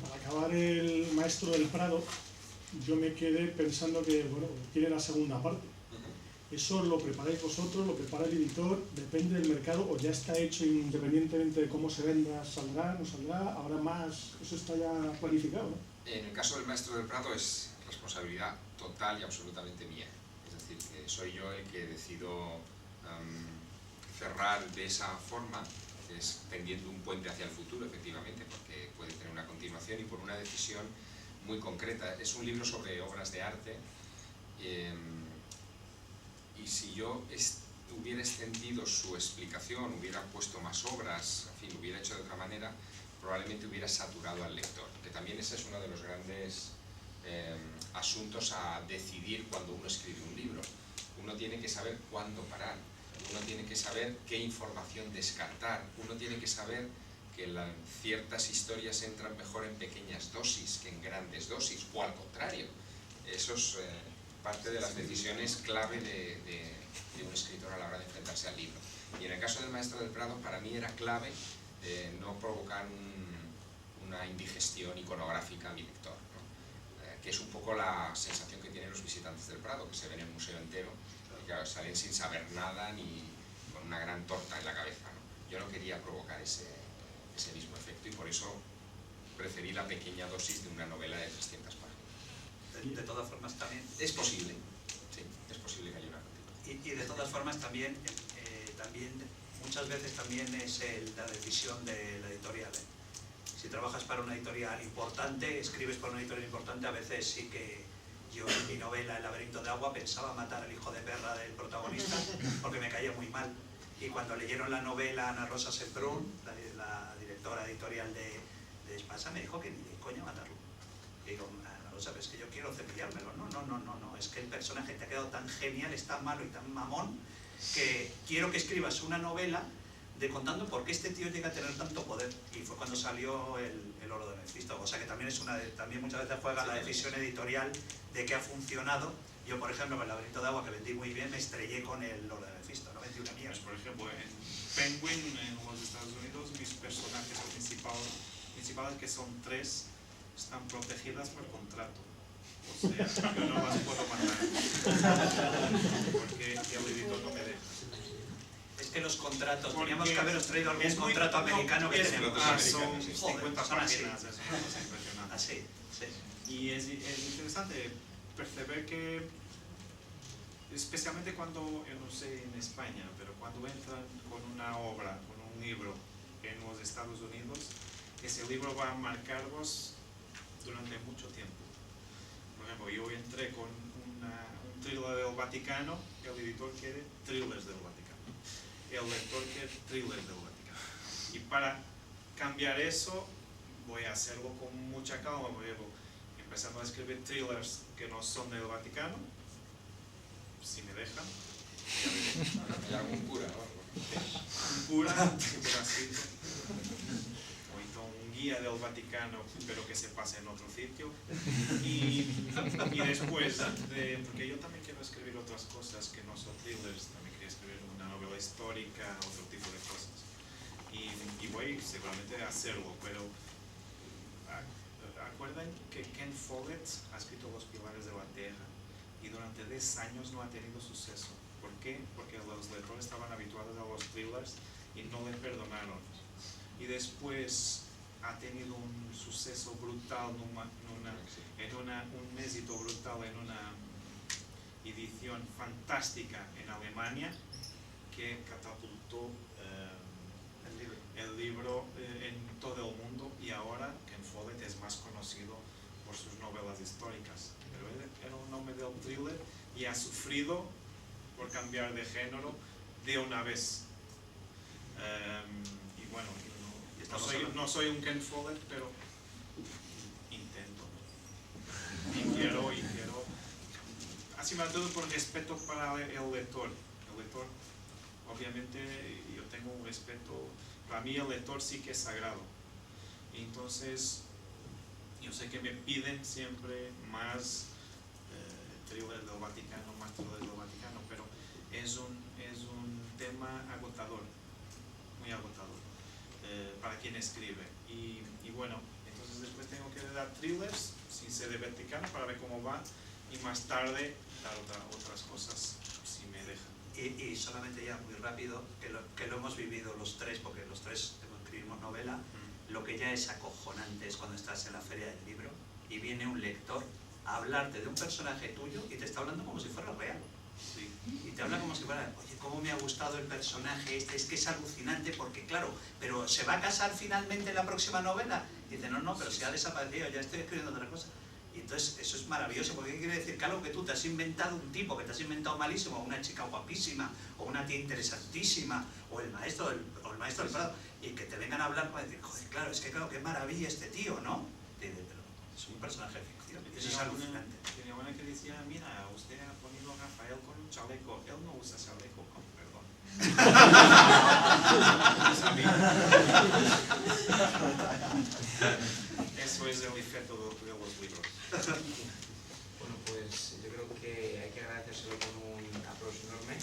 M: para acabar El maestro del Prado, yo me quedé pensando que, bueno, tiene la segunda parte. ¿Eso lo preparáis vosotros, lo prepara el editor, depende del mercado o ya está hecho independientemente de cómo se venda, saldrá, no saldrá, habrá más? Eso está ya planificado, ¿no?
D: En el caso del maestro del Prado es responsabilidad total y absolutamente mía. Es decir, que soy yo el que decido cerrar de esa forma, que es tendiendo un puente hacia el futuro, efectivamente, porque puede tener una continuación y por una decisión muy concreta. Es un libro sobre obras de arte y si yo hubiera extendido su explicación, hubiera puesto más obras, en fin, hubiera hecho de otra manera, probablemente hubiera saturado al lector, que también ese es uno de los grandes asuntos a decidir cuando uno escribe un libro. Uno tiene que saber cuándo parar, uno tiene que saber qué información descartar, uno tiene que saber que ciertas historias entran mejor en pequeñas dosis que en grandes dosis, o al contrario. Eso es parte de las decisiones clave de un escritor a la hora de enfrentarse al libro. Y en el caso del maestro del Prado, para mí era clave no provocar una indigestión iconográfica a mi lector, ¿no? Que es un poco la sensación que tienen los visitantes del Prado, que se ven en el museo entero y que salen sin saber nada ni con una gran torta en la cabeza, ¿no? Yo no quería provocar ese mismo efecto y por eso preferí la pequeña dosis de una novela de 300 páginas.
H: De todas formas también...
D: Es posible, sí, es posible que haya una continuación.
H: Y de todas formas también muchas veces también es la decisión de la editorial. Si trabajas para una editorial importante, escribes para una editorial importante, a veces sí que yo en mi novela El laberinto de agua pensaba matar al hijo de perra del protagonista porque me caía muy mal. Y cuando leyeron la novela Ana Rosa Semprún, la directora editorial de Espasa, me dijo que ni de coña matarlo. Y digo, Ana Rosa, es que yo quiero cepillármelo. No, es que el personaje te ha quedado tan genial, es tan malo y tan mamón que quiero que escribas una novela contando por qué este tío llega a tener tanto poder. Y fue cuando salió el Oro de Mefisto. O sea que también también muchas veces juega la decisión editorial de que ha funcionado. Yo, por ejemplo, con El laberinto de agua, que vendí muy bien, me estrellé con el Oro de Mefisto, no vendí una mierda.
E: Pues, por ejemplo, en Penguin, en los Estados Unidos, mis personajes principales principales, que son 3, están protegidas por contrato. O sea, yo no las puedo matar porque el editor no me deja.
H: Es que los contratos, teníamos que haberos traído algún contrato americano que tenemos.
E: Son 50 páginas, es una cosa impresionante.
H: Así, sí.
E: Y es interesante perceber que, especialmente cuando, yo no sé en España, pero cuando entran con una obra, con un libro en los Estados Unidos, ese libro va a marcarlos durante mucho tiempo. Por ejemplo, yo entré con un thriller del Vaticano, el editor quiere thrillers del Vaticano, el lector quiere thrillers del Vaticano. Y para cambiar eso, voy a hacerlo con mucha calma, voy empezando a escribir thrillers que no son del Vaticano, si me dejan.
D: ¿Hay algún cura o algo?
E: Un cura, así. O entonces un guía del Vaticano, pero que se pase en otro sitio. Y después, porque yo también quiero escribir otras cosas que no son thrillers, también quería escribir una novela histórica, otro tipo de cosas. Y voy seguramente a hacerlo, pero ¿acuerdan que Ken Follett ha escrito Los Pilares de la Tierra y durante 10 años no ha tenido suceso? ¿Por qué? Porque los lectores estaban habituados a los thrillers y no le perdonaron. Y después ha tenido un suceso brutal, un éxito brutal en una edición fantástica en Alemania que catapultó el libro en todo el mundo, y ahora Ken Follett es más conocido por sus novelas históricas. Pero él era un hombre del thriller y ha sufrido por cambiar de género de una vez. Y bueno, no soy un Ken Follett, pero intento. Y quiero, así más todo por respeto para el lector. El lector, obviamente, yo tengo un respeto. Para mí el lector sí que es sagrado. Y entonces, yo sé que me piden siempre más thrillers del Vaticano, más thrillers del Vaticano, pero es un tema agotador, muy agotador, para quien escribe. Y bueno, entonces después tengo que dar thrillers sin ser de Vaticano para ver cómo va, y más tarde dar otras cosas, si me dejan.
H: Y solamente ya muy rápido, que lo hemos vivido los 3, porque los 3 escribimos novela, lo que ya es acojonante es cuando estás en la feria del libro y viene un lector a hablarte de un personaje tuyo y te está hablando como si fuera real.
E: Sí.
H: Y te habla como si fuera, oye, cómo me ha gustado el personaje este, es que es alucinante porque claro, pero ¿se va a casar finalmente en la próxima novela? Y dice, no, pero se ha desaparecido, ya estoy escribiendo otra cosa. Y entonces eso es maravilloso, porque ¿qué quiere decir? Claro, que tú te has inventado un tipo, que te has inventado malísimo, o una chica guapísima, o una tía interesantísima, o el maestro del Prado, y que te vengan a hablar para decir, joder, claro, es que claro, qué maravilla este tío, ¿no? Pero es un personaje de ficción, eso es alucinante.
E: Tenía una que decía, mira, usted ha ponido a Rafael con un chaleco, él no usa chaleco, perdón. Eso es el efecto de los libros.
L: Bueno, pues yo creo que hay que agradecérselo con un aplauso enorme.